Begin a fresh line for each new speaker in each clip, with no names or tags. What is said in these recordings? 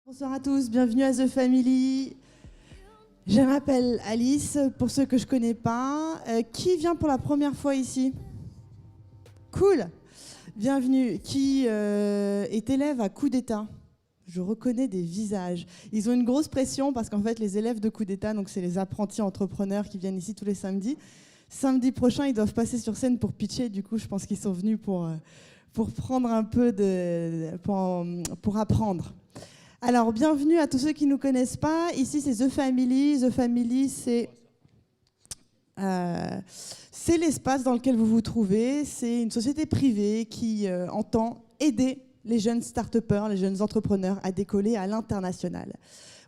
Bonsoir à tous, bienvenue à The Family. Je m'appelle Alice, pour ceux que je ne connais pas. Qui vient pour la première fois ici? Cool, bienvenue. Qui est élève à Coup d'État? Je reconnais des visages. Ils ont une grosse pression parce qu'en fait, les élèves de Coup d'État, donc c'est les apprentis entrepreneurs qui viennent ici tous les samedis. Samedi prochain, ils doivent passer sur scène pour pitcher. Du coup, je pense qu'ils sont venus pour prendre un peu pour apprendre. Alors, bienvenue à tous ceux qui ne nous connaissent pas. Ici, c'est The Family. The Family, c'est l'espace dans lequel vous vous trouvez. C'est une société privée qui entend aider les jeunes start-upers, les jeunes entrepreneurs à décoller à l'international.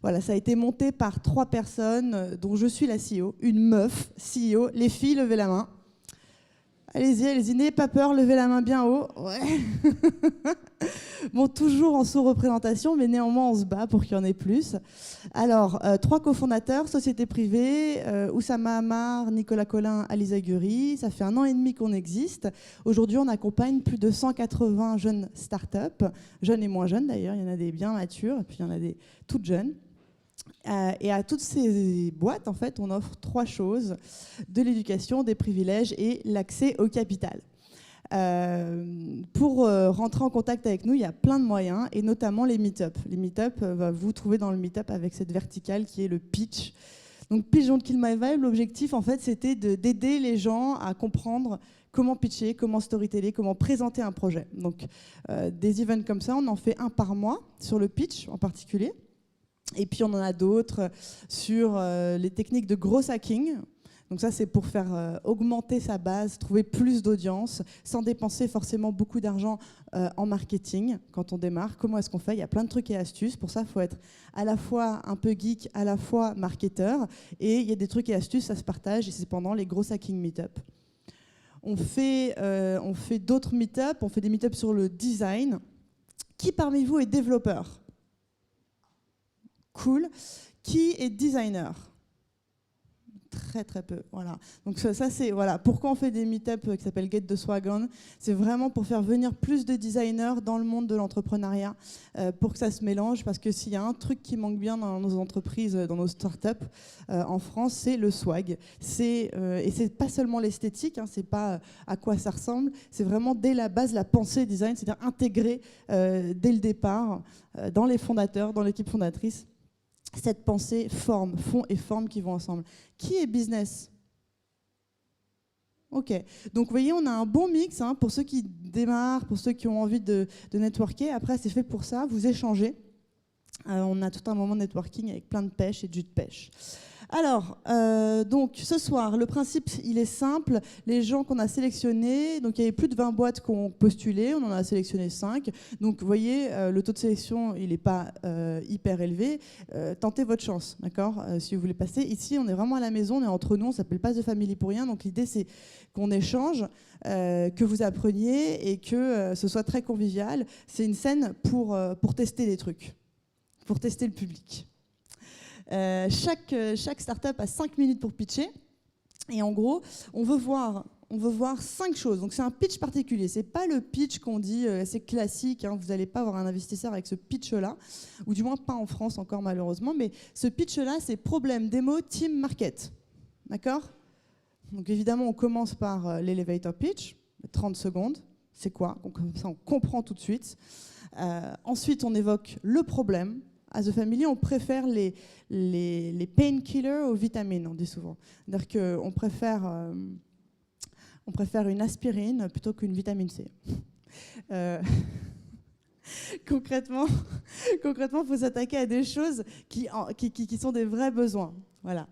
Voilà, ça a été monté par 3 personnes, dont je suis la CEO, une meuf CEO. Les filles, levez la main. Allez-y, n'ayez pas peur, levez la main bien haut. Ouais. Bon, toujours en sous-représentation, mais néanmoins, on se bat pour qu'il y en ait plus. Alors, 3 cofondateurs, société privée, Oussama Amar, Nicolas Collin, Alisa Guri. Ça fait 1 an et demi qu'on existe. Aujourd'hui, on accompagne plus de 180 jeunes startups, jeunes et moins jeunes d'ailleurs. Il y en a des bien matures, et puis il y en a des toutes jeunes. Et à toutes ces boîtes, en fait, on offre 3 choses: de l'éducation, des privilèges et l'accès au capital. Pour rentrer en contact avec nous, il y a plein de moyens, et notamment les meet-up. Les meet-up, vous trouvez dans le meet-up avec cette verticale qui est le pitch. Donc, Pitch Don't Kill My Vibe, l'objectif, en fait, c'était d'aider les gens à comprendre comment pitcher, comment storyteller, comment présenter un projet. Donc, des events comme ça, on en fait 1 par mois, sur le pitch en particulier. Et puis on en a d'autres sur les techniques de gros hacking. Donc ça, c'est pour faire augmenter sa base, trouver plus d'audience, sans dépenser forcément beaucoup d'argent en marketing quand on démarre. Comment est-ce qu'on fait? Il y a plein de trucs et astuces. Pour ça, il faut être à la fois un peu geek, à la fois marketeur. Et il y a des trucs et astuces, ça se partage, et c'est pendant les gros hacking meet-up. On fait d'autres meet-up, on fait des meet-up sur le design. Qui parmi vous est développeur? Cool. Qui est designer? Très très peu. Voilà. Donc ça c'est voilà. Pourquoi on fait des meet-up qui s'appellent Get the Swag On? C'est vraiment pour faire venir plus de designers dans le monde de l'entrepreneuriat, pour que ça se mélange. Parce que s'il y a un truc qui manque bien dans nos entreprises, dans nos startups en France, c'est le swag. Et c'est pas seulement l'esthétique, hein, c'est pas à quoi ça ressemble. C'est vraiment dès la base la pensée design, c'est-à-dire intégrer dès le départ dans les fondateurs, dans l'équipe fondatrice, cette pensée fond et forme qui vont ensemble. Qui est business? Ok, donc vous voyez, on a un bon mix, hein, pour ceux qui démarrent, pour ceux qui ont envie de networker. Après, c'est fait pour ça, vous échangez. On a tout un moment de networking avec plein de pêche et de jus de pêche. Alors, donc ce soir, le principe, il est simple. Les gens qu'on a sélectionnés, donc il y avait plus de 20 boîtes qui ont postulé, on en a sélectionné 5. Donc vous voyez, le taux de sélection, il n'est pas hyper élevé. Tentez votre chance, d'accord, si vous voulez passer. Ici, on est vraiment à la maison, on est entre nous, on ne s'appelle pas The Family pour rien. Donc l'idée, c'est qu'on échange, que vous appreniez et que ce soit très convivial. C'est une scène pour tester des trucs, pour tester le public. Chaque startup a 5 minutes pour pitcher. Et en gros, on veut voir 5 choses. Donc c'est un pitch particulier. C'est pas le pitch qu'on dit assez classique, hein. Vous n'allez pas avoir un investisseur avec ce pitch-là, ou du moins pas en France encore malheureusement. Mais ce pitch-là, c'est problème, démo, team, market. D'accord? Donc évidemment, on commence par l'elevator pitch, 30 secondes. C'est quoi? Donc, comme ça, on comprend tout de suite. Ensuite, on évoque le problème. À The Family, on préfère les painkillers aux vitamines, on dit souvent. C'est-à-dire qu'on préfère une aspirine plutôt qu'une vitamine C. Concrètement, il faut s'attaquer à des choses qui sont des vrais besoins. Voilà.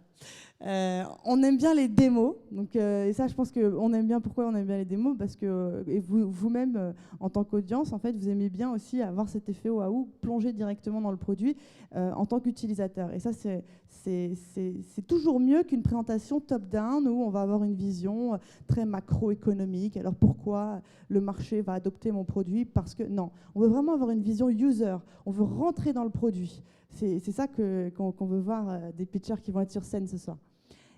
On aime bien les démos, donc, et ça je pense qu'on aime bien. Pourquoi on aime bien les démos? Parce que et vous-même en tant qu'audience, en fait, vous aimez bien aussi avoir cet effet waouh, plonger directement dans le produit en tant qu'utilisateur. Et ça c'est toujours mieux qu'une présentation top-down où on va avoir une vision très macroéconomique. Alors pourquoi le marché va adopter mon produit? Parce que non, on veut vraiment avoir une vision user, on veut rentrer dans le produit. C'est ça qu'on veut voir des pitchers qui vont être sur scène ce soir.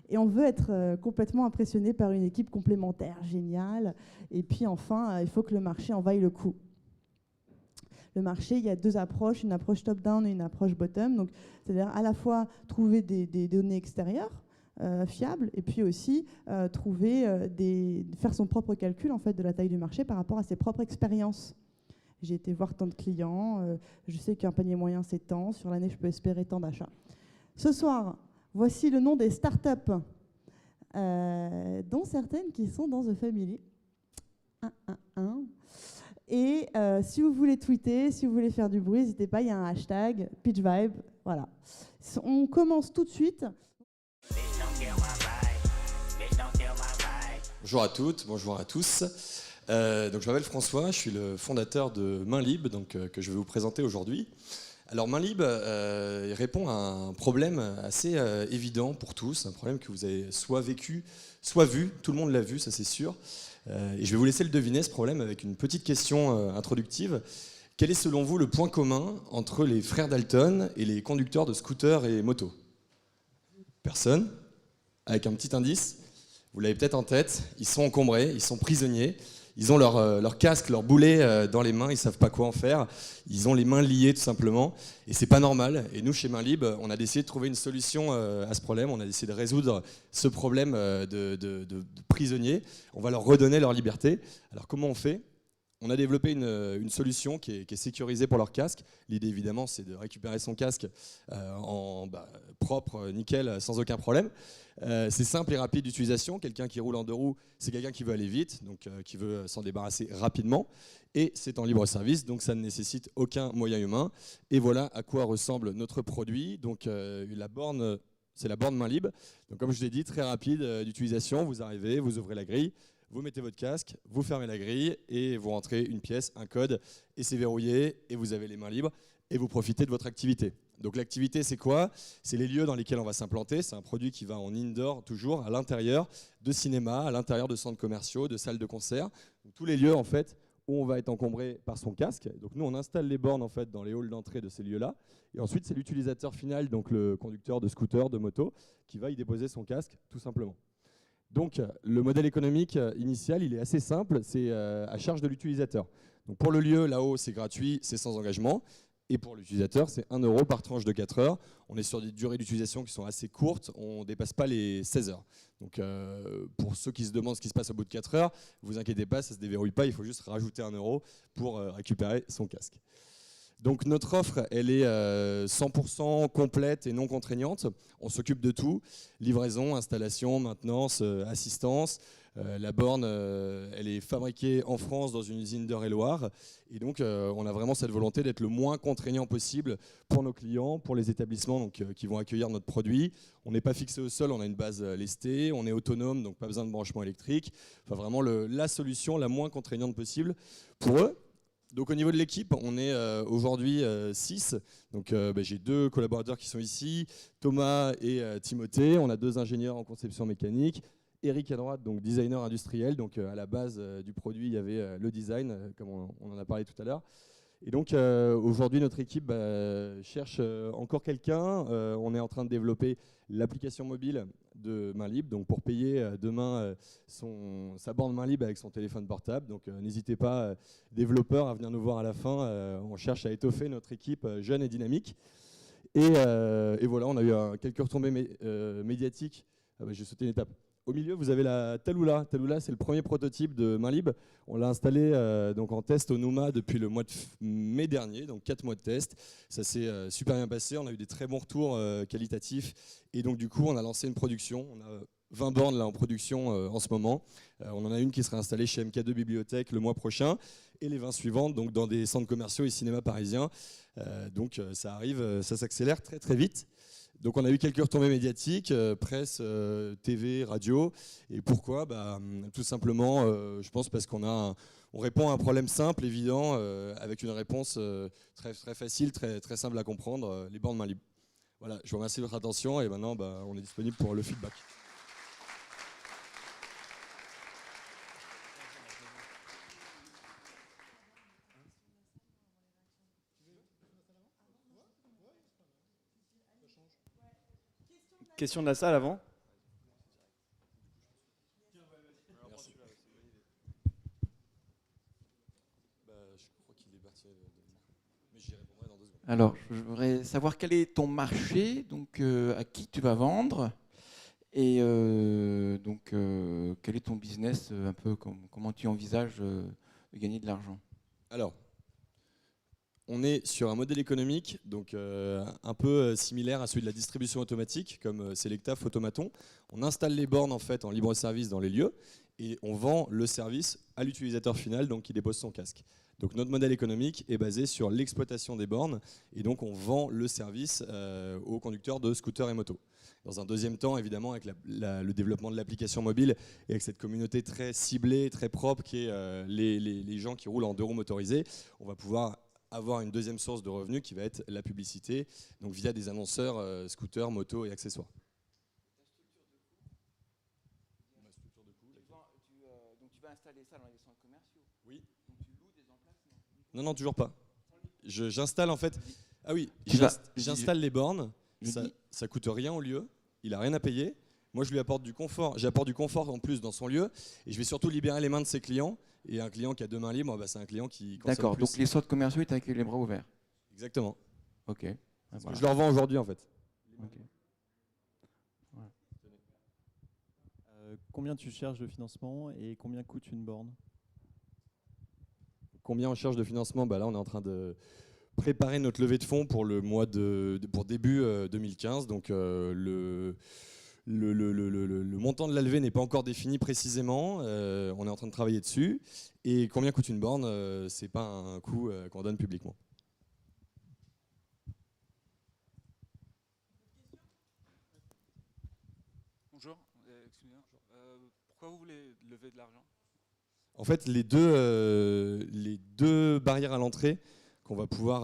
Et on veut être complètement impressionné par une équipe complémentaire, géniale. Et puis enfin, il faut que le marché en vaille le coup. le marché, il y a deux approches, une approche top-down et une approche bottom. Donc, c'est-à-dire à la fois trouver des données extérieures fiables et puis aussi faire son propre calcul en fait, de la taille du marché par rapport à ses propres expériences. J'ai été voir tant de clients, je sais qu'un panier moyen c'est tant, sur l'année je peux espérer tant d'achats. Ce soir, voici le nom des startups, dont certaines qui sont dans The Family. Et si vous voulez tweeter, si vous voulez faire du bruit, n'hésitez pas, il y a un hashtag, PitchVibe, voilà. On commence tout de suite.
Bonjour à toutes, bonjour à tous. Donc je m'appelle François, je suis le fondateur de MainLib, que je vais vous présenter aujourd'hui. Alors MainLib répond à un problème assez évident pour tous, un problème que vous avez soit vécu, soit vu, tout le monde l'a vu, ça c'est sûr. Et je vais vous laisser le deviner, ce problème, avec une petite question introductive. Quel est selon vous le point commun entre les frères Dalton et les conducteurs de scooters et motos? Personne? Avec un petit indice, vous l'avez peut-être en tête, ils sont encombrés, ils sont prisonniers. Ils ont leur casque, leur boulet dans les mains, ils ne savent pas quoi en faire. Ils ont les mains liées tout simplement. Et c'est pas normal. Et nous, chez MainLib, on a décidé de trouver une solution à ce problème. On a décidé de résoudre ce problème de prisonniers. On va leur redonner leur liberté. Alors comment on fait ? On a développé une solution qui est sécurisée pour leur casque. L'idée, évidemment, c'est de récupérer son casque propre, nickel, sans aucun problème. C'est simple et rapide d'utilisation. Quelqu'un qui roule en deux roues, c'est quelqu'un qui veut aller vite, donc qui veut s'en débarrasser rapidement. Et c'est en libre service, donc ça ne nécessite aucun moyen humain. Et voilà à quoi ressemble notre produit. Donc la borne, c'est la borne MainLib. Donc comme je l'ai dit, très rapide d'utilisation. Vous arrivez, vous ouvrez la grille. Vous mettez votre casque, vous fermez la grille et vous rentrez une pièce, un code, et c'est verrouillé, et vous avez les mains libres, et vous profitez de votre activité. Donc l'activité, c'est quoi? C'est les lieux dans lesquels on va s'implanter. C'est un produit qui va en indoor, toujours, à l'intérieur de cinéma, à l'intérieur de centres commerciaux, de salles de concert. Donc, tous les lieux, en fait, où on va être encombré par son casque. Donc nous, on installe les bornes, en fait, dans les halls d'entrée de ces lieux-là. Et ensuite, c'est l'utilisateur final, donc le conducteur de scooter, de moto, qui va y déposer son casque, tout simplement. Donc, le modèle économique initial, il est assez simple, c'est à charge de l'utilisateur. Donc, pour le lieu, là-haut, c'est gratuit, c'est sans engagement. Et pour l'utilisateur, c'est 1 € par tranche de 4 heures. On est sur des durées d'utilisation qui sont assez courtes, on ne dépasse pas les 16 heures. Donc, pour ceux qui se demandent ce qui se passe au bout de 4 heures, ne vous inquiétez pas, ça ne se déverrouille pas, il faut juste rajouter 1 € pour récupérer son casque. Donc notre offre, elle est 100% complète et non contraignante. On s'occupe de tout, livraison, installation, maintenance, assistance. La borne, elle est fabriquée en France dans une usine d'Eure-et-Loir. Et donc on a vraiment cette volonté d'être le moins contraignant possible pour nos clients, pour les établissements donc, qui vont accueillir notre produit. On n'est pas fixé au sol, on a une base lestée, on est autonome, donc pas besoin de branchement électrique. Enfin vraiment la solution la moins contraignante possible pour eux. Donc au niveau de l'équipe, on est aujourd'hui 6. Donc j'ai 2 collaborateurs qui sont ici, Thomas et Timothée. On a 2 ingénieurs en conception mécanique. Eric à droite, donc designer industriel. Donc à la base du produit, il y avait le design, comme on en a parlé tout à l'heure. Et donc aujourd'hui, notre équipe cherche encore quelqu'un. On est en train de développer l'application mobile de MainLib, donc pour payer demain sa borne MainLib avec son téléphone portable. Donc n'hésitez pas, développeurs, à venir nous voir à la fin. On cherche à étoffer notre équipe jeune et dynamique. Et voilà, on a eu quelques retombées médiatiques. J'ai sauté une étape. Au milieu, vous avez la Tallulah. Tallulah, c'est le premier prototype de MainLib. On l'a installé donc en test au Nouma depuis le mois de mai dernier, donc 4 mois de test. Ça s'est super bien passé. On a eu des très bons retours qualitatifs. Et donc, du coup, on a lancé une production. On a 20 bornes là, en production en ce moment. On en a une qui sera installée chez MK2 Bibliothèque le mois prochain. Et les 20 suivantes donc, dans des centres commerciaux et cinémas parisiens. Donc, ça arrive, ça s'accélère très, très vite. Donc on a eu quelques retombées médiatiques, presse, TV, radio. Et pourquoi ? Tout simplement, je pense parce on répond à un problème simple, évident, avec une réponse très, très facile, très, très simple à comprendre, les bornes MainLib. Voilà, je vous remercie de votre attention et maintenant on est disponible pour le feedback.
Question de la salle avant.
Merci. Je crois qu'il est parti. Mais j'y répondrai dans 2 secondes.
Alors, je voudrais savoir quel est ton marché, donc à qui tu vas vendre, et quel est ton business, un peu comment tu envisages de gagner de l'argent.
Alors, on est sur un modèle économique donc un peu similaire à celui de la distribution automatique, comme Selecta, Photomaton. On installe les bornes en fait en libre service dans les lieux et on vend le service à l'utilisateur final, donc qui dépose son casque. Donc notre modèle économique est basé sur l'exploitation des bornes et donc on vend le service aux conducteurs de scooters et motos. Dans un deuxième temps, évidemment, avec le développement de l'application mobile et avec cette communauté très ciblée, très propre, qui est les gens qui roulent en 2 roues motorisés, on va pouvoir avoir une deuxième source de revenus qui va être la publicité, donc via des annonceurs scooters, motos et accessoires.
Donc tu vas installer ça dans les centres commerciaux.
Oui.
Donc tu loues des emplacements.
Non, toujours pas. J'installe en fait. Ah oui, j'installe les bornes. Ça coûte rien au lieu. Il a rien à payer. Moi, je lui apporte du confort. J'apporte du confort en plus dans son lieu. Et je vais surtout libérer les mains de ses clients. Et un client qui a 2 mains libres, c'est un client qui consomme
D'accord,
plus.
donc les centres commerciaux étaient avec les bras ouverts.
Exactement.
Ok.
Je leur vends aujourd'hui en fait.
Okay.
Voilà. Combien tu cherches de financement et combien coûte une borne?
Combien on cherche de financement? Là, on est en train de préparer notre levée de fonds pour le mois pour début 2015. Donc le montant de la levée n'est pas encore défini précisément. On est en train de travailler dessus. Et combien coûte une borne? C'est pas un coût qu'on donne publiquement.
Bonjour, excusez-moi. Pourquoi vous voulez lever de l'argent?
En fait, les deux barrières à l'entrée qu'on va pouvoir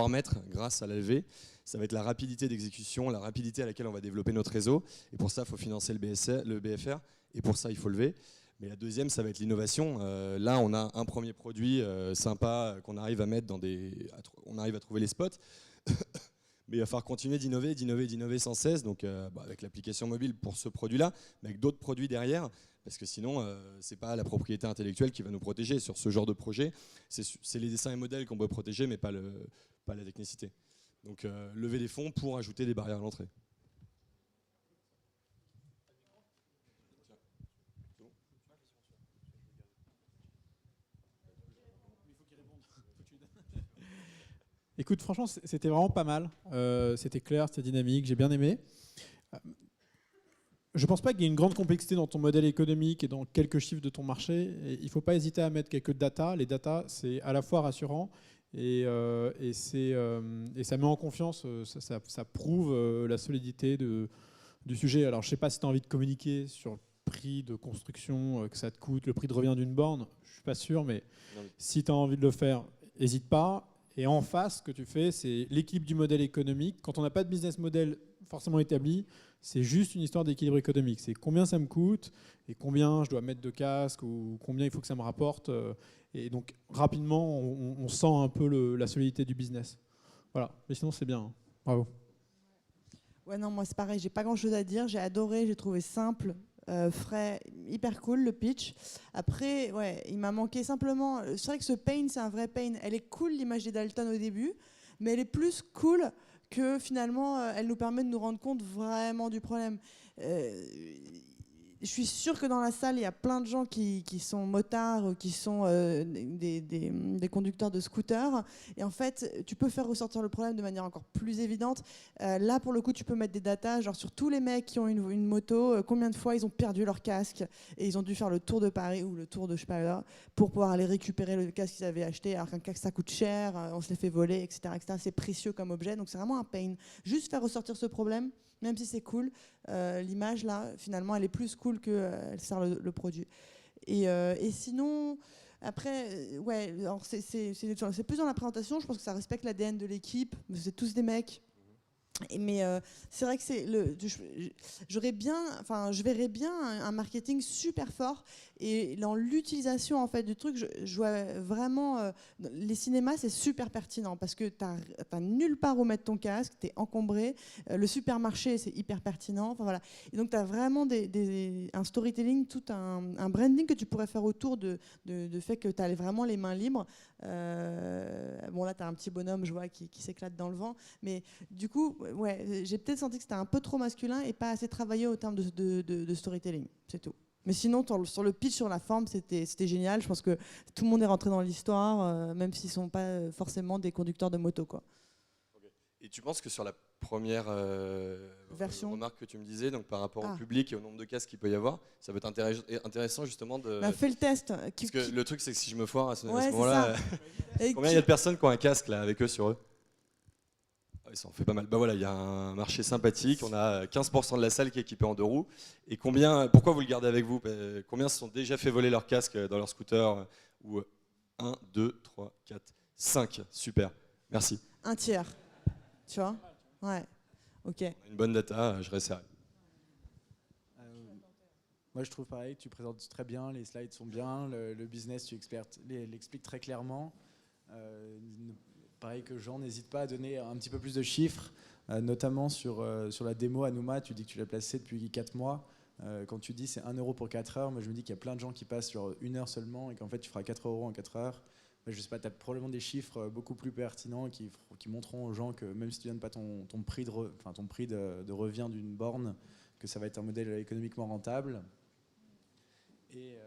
mettre grâce à la levée, ça va être la rapidité d'exécution, la rapidité à laquelle on va développer notre réseau. Et pour ça, il faut financer le BFR. Et pour ça, il faut lever. Mais la deuxième, ça va être l'innovation. Là, on a un premier produit sympa qu'on arrive à mettre on arrive à trouver les spots. Mais il va falloir continuer d'innover sans cesse. Donc, avec l'application mobile pour ce produit-là, mais avec d'autres produits derrière. Parce que sinon, ce n'est pas la propriété intellectuelle qui va nous protéger. Sur ce genre de projet, c'est les dessins et modèles qu'on peut protéger, mais pas la technicité. Donc, lever des fonds pour ajouter des barrières à l'entrée.
Écoute, franchement, c'était vraiment pas mal. C'était clair, c'était dynamique, j'ai bien aimé. Je ne pense pas qu'il y ait une grande complexité dans ton modèle économique et dans quelques chiffres de ton marché. Et il ne faut pas hésiter à mettre quelques data. Les data, c'est à la fois rassurant et ça met en confiance, ça prouve la solidité du sujet. Alors, je ne sais pas si tu as envie de communiquer sur le prix de construction que ça te coûte, le prix de revient d'une borne. Je ne suis pas sûr, mais si tu as envie de le faire, n'hésite pas. Et en face, ce que tu fais, c'est l'équilibre du modèle économique. Quand on n'a pas de business model forcément établi, c'est juste une histoire d'équilibre économique. C'est combien ça me coûte et combien je dois mettre de casque ou combien il faut que ça me rapporte. Et donc, rapidement, on sent un peu la solidité du business. Voilà. Mais sinon, c'est bien. Bravo.
Ouais, non, moi, c'est pareil. J'ai pas grand-chose à dire. J'ai adoré. J'ai trouvé simple. Frais, hyper cool le pitch. Après, ouais, il m'a manqué simplement. C'est vrai que ce pain, c'est un vrai pain. Elle est cool l'image des Dalton au début, mais elle est plus cool que finalement, elle nous permet de nous rendre compte vraiment du problème. Je suis sûre que dans la salle, il y a plein de gens qui sont motards, qui sont des conducteurs de scooters. Et en fait, tu peux faire ressortir le problème de manière encore plus évidente. Là, pour le coup, tu peux mettre des datas, genre sur tous les mecs qui ont une moto, combien de fois ils ont perdu leur casque et ils ont dû faire le tour de Paris ou le tour de je sais pas là, pour pouvoir aller récupérer le casque qu'ils avaient acheté, alors qu'un casque, ça coûte cher, on se les fait voler, etc., etc. C'est précieux comme objet, donc c'est vraiment un pain. Juste faire ressortir ce problème, même si c'est cool, l'image là, finalement, elle est plus cool qu'elle sert le produit. Et sinon, après, ouais, alors c'est plus dans la présentation. Je pense que ça respecte l'ADN de l'équipe. C'est tous des mecs Mais c'est vrai que je verrais bien un marketing super fort, et dans l'utilisation en fait du truc, je vois vraiment les cinémas, c'est super pertinent parce que t'as nulle part où mettre ton casque, t'es encombré. Le supermarché, c'est hyper pertinent. Enfin, voilà. Et donc t'as vraiment un storytelling, tout un branding que tu pourrais faire autour de fait que t'as vraiment les mains libres. Bon, là t'as un petit bonhomme, je vois, qui s'éclate dans le vent, mais du coup, ouais, j'ai peut-être senti que c'était un peu trop masculin et pas assez travaillé au terme de storytelling, c'est tout. Mais sinon, sur le pitch, sur la forme, c'était génial. Je pense que tout le monde est rentré dans l'histoire, même s'ils ne sont pas forcément des conducteurs de moto, quoi.
Okay. Et tu penses que sur la première
version
remarque que tu me disais, donc par rapport au public et au nombre de casques qu'il peut y avoir, ça peut être intéressant justement de...
fais le test.
Parce que le truc, c'est que si je me foire à ce
ouais,
moment-là, combien il y a de personnes qui ont un casque là, avec eux sur eux? Ça en fait pas mal. Bah voilà, il y a un marché sympathique. On a 15% de la salle qui est équipée en 2 roues. Et pourquoi vous le gardez avec vous? Combien se sont déjà fait voler leur casque dans leur scooter? Ou 1, 2, 3, 4, 5. Super. Merci.
Un tiers. Tu vois? Ouais. Ok.
Une bonne data, je resserre.
Moi, je trouve pareil. Tu présentes très bien. Les slides sont bien. Le business, tu l'expliques très clairement. Pareil que Jean, n'hésite pas à donner un petit peu plus de chiffres, notamment sur la démo Anouma. Tu dis que tu l'as placée depuis 4 mois. Quand tu dis c'est 1 euro pour 4 heures, moi je me dis qu'il y a plein de gens qui passent sur 1 heure seulement et qu'en fait tu feras 4 euros en 4 heures. Je sais pas, tu as probablement des chiffres beaucoup plus pertinents qui montreront aux gens que même si tu ne donnes pas ton prix de revient d'une borne, que ça va être un modèle économiquement rentable. Et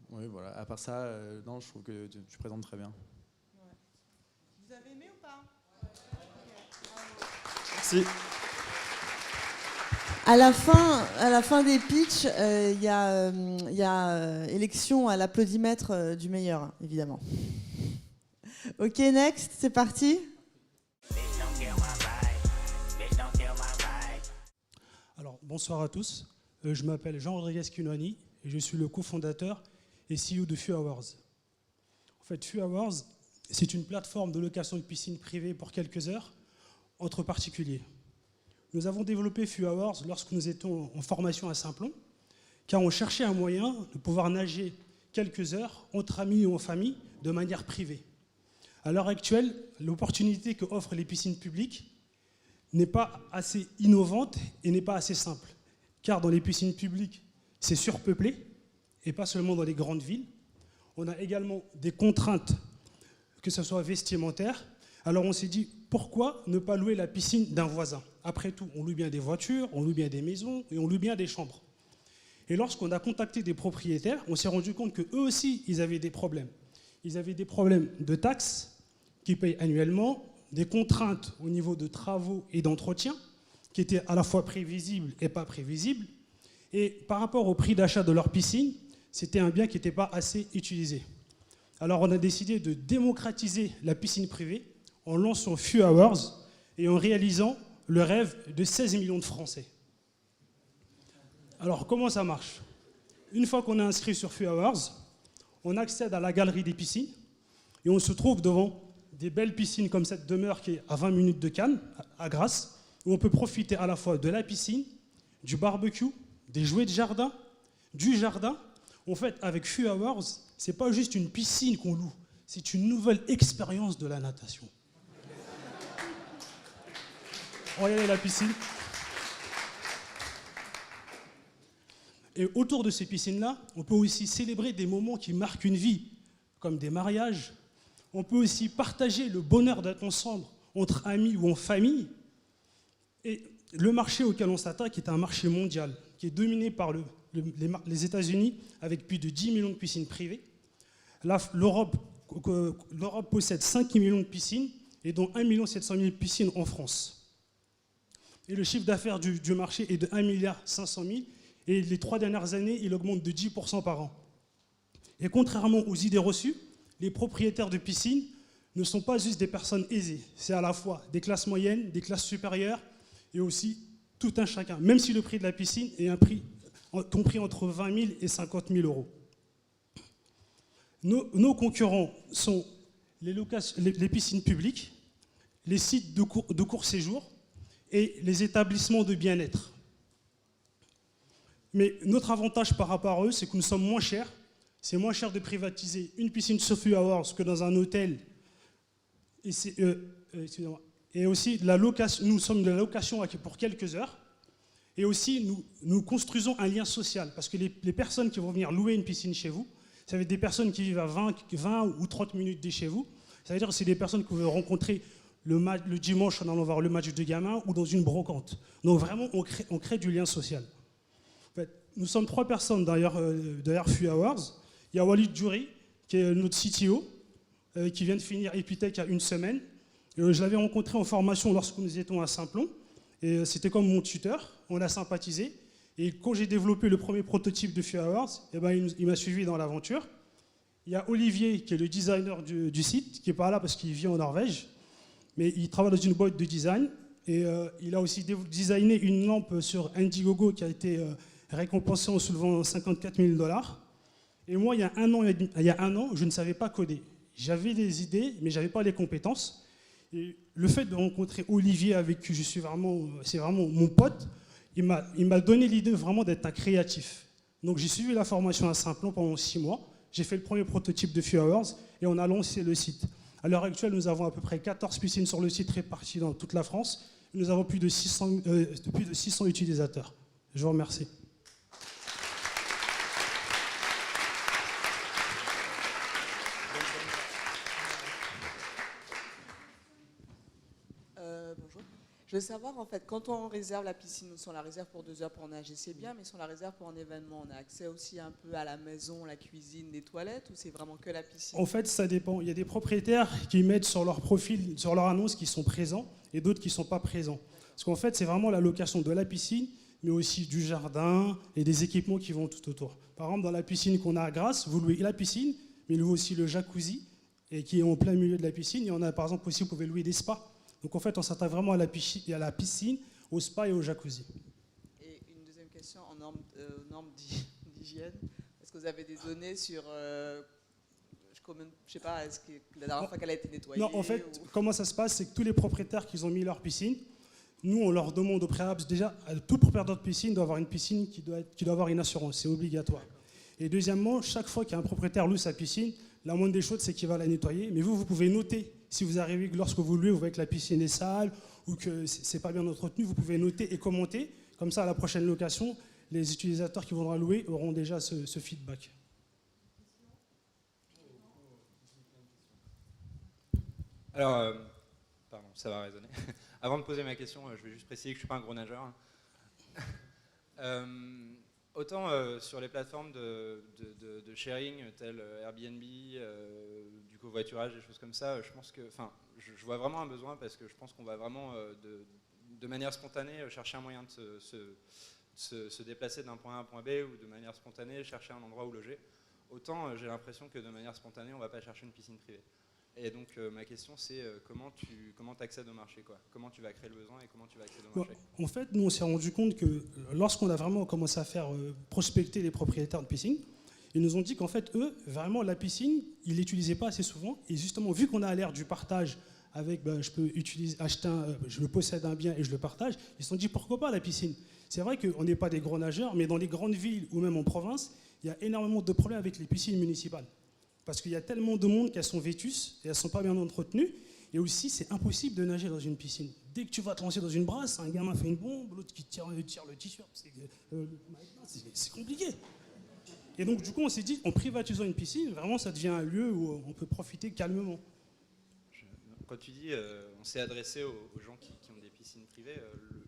oui, voilà. À part ça, non, je trouve que tu présentes très bien.
Vous avez aimé ou pas?
Merci.
À la fin des pitchs, il y a élection à l'applaudimètre du meilleur, évidemment. Ok, next, c'est parti.
Alors, bonsoir à tous. Je m'appelle Jean Rodriguez-Cunoni et je suis le cofondateur et CEO de Few Hours. En fait, Few Hours, c'est une plateforme de location de piscine privée pour quelques heures entre particuliers. Nous avons développé Few Hours lorsque nous étions en formation à Saint-Plon, car on cherchait un moyen de pouvoir nager quelques heures entre amis ou en famille de manière privée. À l'heure actuelle, l'opportunité que offrent les piscines publiques n'est pas assez innovante et n'est pas assez simple, car dans les piscines publiques, c'est surpeuplé, et pas seulement dans les grandes villes. On a également des contraintes, que ce soit vestimentaires. Alors on s'est dit, pourquoi ne pas louer la piscine d'un voisin? Après tout, on loue bien des voitures, on loue bien des maisons et on loue bien des chambres. Et lorsqu'on a contacté des propriétaires, on s'est rendu compte qu'eux aussi, ils avaient des problèmes. Ils avaient des problèmes de taxes qu'ils payent annuellement, des contraintes au niveau de travaux et d'entretien, qui étaient à la fois prévisibles et pas prévisibles. Et par rapport au prix d'achat de leur piscine, c'était un bien qui n'était pas assez utilisé. Alors on a décidé de démocratiser la piscine privée en lançant Few Hours et en réalisant le rêve de 16 millions de Français. Alors comment ça marche? Une fois qu'on est inscrit sur Few Hours, on accède à la galerie des piscines et on se trouve devant des belles piscines comme cette demeure qui est à 20 minutes de Cannes, à Grasse, où on peut profiter à la fois de la piscine, du barbecue, des jouets de jardin, du jardin. En fait, avec Few Hours, ce n'est pas juste une piscine qu'on loue, c'est une nouvelle expérience de la natation. Regardez la piscine. Et autour de ces piscines-là, on peut aussi célébrer des moments qui marquent une vie, comme des mariages. On peut aussi partager le bonheur d'être ensemble, entre amis ou en famille. Et le marché auquel on s'attaque est un marché mondial, qui est dominé par les États-Unis, avec plus de 10 millions de piscines privées. L'Europe possède 5 millions de piscines, et dont 1 700 000 piscines en France. Et le chiffre d'affaires du marché est de 1,5 milliard, et les 3 dernières années, il augmente de 10% par an. Et contrairement aux idées reçues, les propriétaires de piscines ne sont pas juste des personnes aisées. C'est à la fois des classes moyennes, des classes supérieures, et aussi tout un chacun, même si le prix de la piscine est un prix compris entre 20 000 et 50 000 euros. Nos concurrents sont les piscines publiques, les sites de court séjour, et les établissements de bien-être. Mais notre avantage par rapport à eux, c'est que nous sommes moins chers. C'est moins cher de privatiser une piscine sur Few Hours que dans un hôtel. Et aussi, nous sommes de la location pour quelques heures. Et aussi, nous construisons un lien social. Parce que les personnes qui vont venir louer une piscine chez vous, ça va être des personnes qui vivent à 20 ou 30 minutes de chez vous. Ça veut dire que c'est des personnes que vous rencontrez le dimanche en allant voir le match de gamins ou dans une brocante. Donc vraiment, on crée du lien social. En fait, nous sommes 3 personnes derrière Few Hours. Il y a Walid Djouri, qui est notre CTO, qui vient de finir Epitech il y a une semaine. Je l'avais rencontré en formation lorsque nous étions à Saint-Plon. Et c'était comme mon tuteur. On a sympathisé. Et quand j'ai développé le premier prototype de Few Hours, eh ben, il m'a suivi dans l'aventure. Il y a Olivier, qui est le designer du site, qui n'est pas là parce qu'il vit en Norvège. Mais il travaille dans une boîte de design. Et il a aussi designé une lampe sur Indiegogo qui a été récompensée en soulevant 54 000 $. Et moi, il y a un an, je ne savais pas coder. J'avais des idées, mais je n'avais pas les compétences. Et le fait de rencontrer Olivier, avec qui c'est vraiment mon pote, il m'a donné l'idée vraiment d'être un créatif. Donc j'ai suivi la formation à Saint-Plon pendant 6 mois. J'ai fait le premier prototype de Few Hours et on a lancé le site. À l'heure actuelle, nous avons à peu près 14 piscines sur le site réparties dans toute la France. Nous avons plus de 600 utilisateurs. Je vous remercie.
Bonjour. Je veux savoir, en fait, quand on réserve la piscine, si on la réserve pour 2 heures pour nager, c'est bien, mais si on la réserve pour un événement, on a accès aussi un peu à la maison, la cuisine, les toilettes, ou c'est vraiment que la piscine?
En fait, ça dépend. Il y a des propriétaires qui mettent sur leur profil, sur leur annonce, qui sont présents, et d'autres qui ne sont pas présents. Parce qu'en fait, c'est vraiment la location de la piscine, mais aussi du jardin et des équipements qui vont tout autour. Par exemple, dans la piscine qu'on a à Grasse, vous louez la piscine, mais louez aussi le jacuzzi, et qui est en plein milieu de la piscine. Il y en a, par exemple, aussi, vous pouvez louer des spas. Donc en fait, on s'attaque vraiment à la piscine, au spa et au jacuzzi.
Et une deuxième question en normes d'hygiène. Est-ce que vous avez des données sur, je sais pas, est-ce que la dernière fois qu'elle a été nettoyée?
Non, en fait, comment ça se passe, c'est que tous les propriétaires qui ont mis leur piscine, nous, on leur demande au préalable, déjà, tout propriétaire de piscine doit avoir une piscine qui doit avoir une assurance, c'est obligatoire. Et deuxièmement, chaque fois qu'un propriétaire loue sa piscine, la moindre des choses, c'est qu'il va la nettoyer. Mais vous pouvez noter, si vous arrivez, lorsque vous louez, vous voyez que la piscine est sale ou que c'est pas bien entretenu, vous pouvez noter et commenter. Comme ça, à la prochaine location, les utilisateurs qui vont la louer auront déjà ce feedback.
Alors, pardon, ça va résonner. Avant de poser ma question, je vais juste préciser que je ne suis pas un gros nageur. Autant sur les plateformes de sharing telles Airbnb, du covoiturage, des choses comme ça, je pense que, je vois vraiment un besoin parce que je pense qu'on va vraiment de manière spontanée chercher un moyen de se déplacer d'un point A à un point B ou de manière spontanée chercher un endroit où loger. Autant j'ai l'impression que de manière spontanée on ne va pas chercher une piscine privée. Et donc ma question c'est comment tu accèdes au marché, quoi. Comment tu vas créer le besoin et comment tu vas accéder au marché?
En fait, nous on s'est rendu compte que lorsqu'on a vraiment commencé à faire prospecter les propriétaires de piscine, ils nous ont dit qu'en fait eux, vraiment la piscine, ils l'utilisaient pas assez souvent. Et justement, vu qu'on a l'ère du partage, avec je peux je possède un bien et je le partage, ils se sont dit pourquoi pas la piscine. C'est vrai qu'on n'est pas des gros nageurs, mais dans les grandes villes ou même en province, il y a énormément de problèmes avec les piscines municipales. Parce qu'il y a tellement de monde qu'elles sont vétustes et elles ne sont pas bien entretenues. Et aussi, c'est impossible de nager dans une piscine. Dès que tu vas te lancer dans une brasse, un gamin fait une bombe, l'autre qui tire le t-shirt. C'est compliqué. Et donc, du coup, on s'est dit, en privatisant une piscine, vraiment, ça devient un lieu où on peut profiter calmement.
Quand tu dis on s'est adressé aux gens qui ont des piscines privées,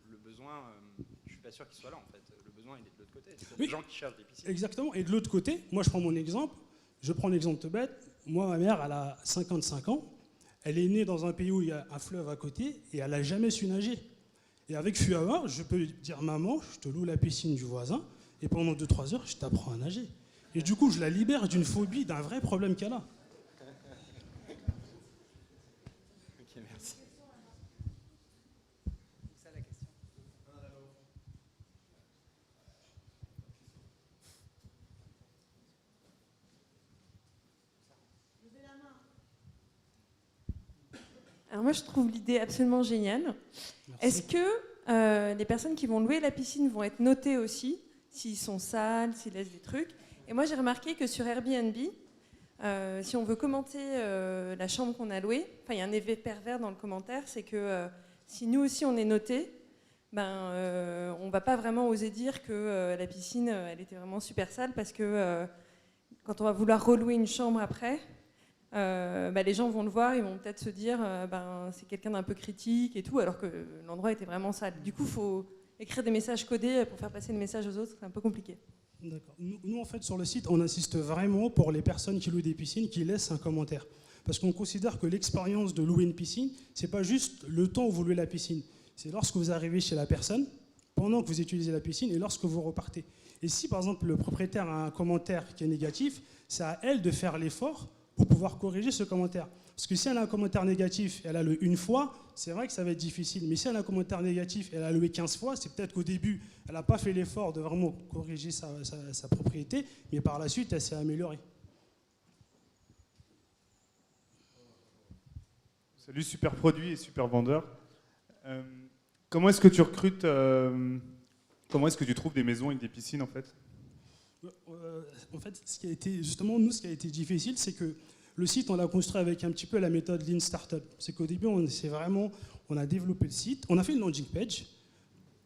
le besoin, je ne suis pas sûr qu'il soit là, en fait. Le besoin, il est de l'autre côté. C'est les gens qui cherchent des piscines.
Exactement. Et de l'autre côté, moi, je prends mon exemple. Je prends l'exemple tout bête. Moi, ma mère, elle a 55 ans. Elle est née dans un pays où il y a un fleuve à côté et elle n'a jamais su nager. Et avec Few Hours, je peux dire, maman, je te loue la piscine du voisin et pendant 2-3 heures, je t'apprends à nager. Et du coup, je la libère d'une phobie, d'un vrai problème qu'elle a.
Ok, merci.
C'est ça la question.
Alors moi, je trouve l'idée absolument géniale. Est-ce que les personnes qui vont louer la piscine vont être notées aussi, s'ils sont sales, s'ils laissent des trucs. Et moi, j'ai remarqué que sur Airbnb, si on veut commenter la chambre qu'on a louée, il y a un effet pervers dans le commentaire, c'est que si nous aussi on est noté, on ne va pas vraiment oser dire que la piscine elle était vraiment super sale, parce que quand on va vouloir relouer une chambre après, les gens vont le voir, ils vont peut-être se dire c'est quelqu'un d'un peu critique et tout, alors que l'endroit était vraiment sale. Du coup, il faut écrire des messages codés pour faire passer le message aux autres, c'est un peu compliqué.
D'accord. Nous, en fait, sur le site, on insiste vraiment pour les personnes qui louent des piscines, qui laissent un commentaire. Parce qu'on considère que l'expérience de louer une piscine, c'est pas juste le temps où vous louez la piscine. C'est lorsque vous arrivez chez la personne, pendant que vous utilisez la piscine et lorsque vous repartez. Et si, par exemple, le propriétaire a un commentaire qui est négatif, c'est à elle de faire l'effort pour pouvoir corriger ce commentaire. Parce que si elle a un commentaire négatif et elle a loué une fois, c'est vrai que ça va être difficile. Mais si elle a un commentaire négatif et elle a loué 15 fois, c'est peut-être qu'au début, elle n'a pas fait l'effort de vraiment corriger sa propriété, mais par la suite, elle s'est améliorée.
Salut, super produit et super vendeur. Comment est-ce que tu recrutes, comment est-ce que tu trouves des maisons avec des piscines en fait?
En fait, ce qui a été difficile, c'est que le site, on l'a construit avec un petit peu la méthode Lean Startup. C'est qu'au début, on a développé le site, on a fait une landing page,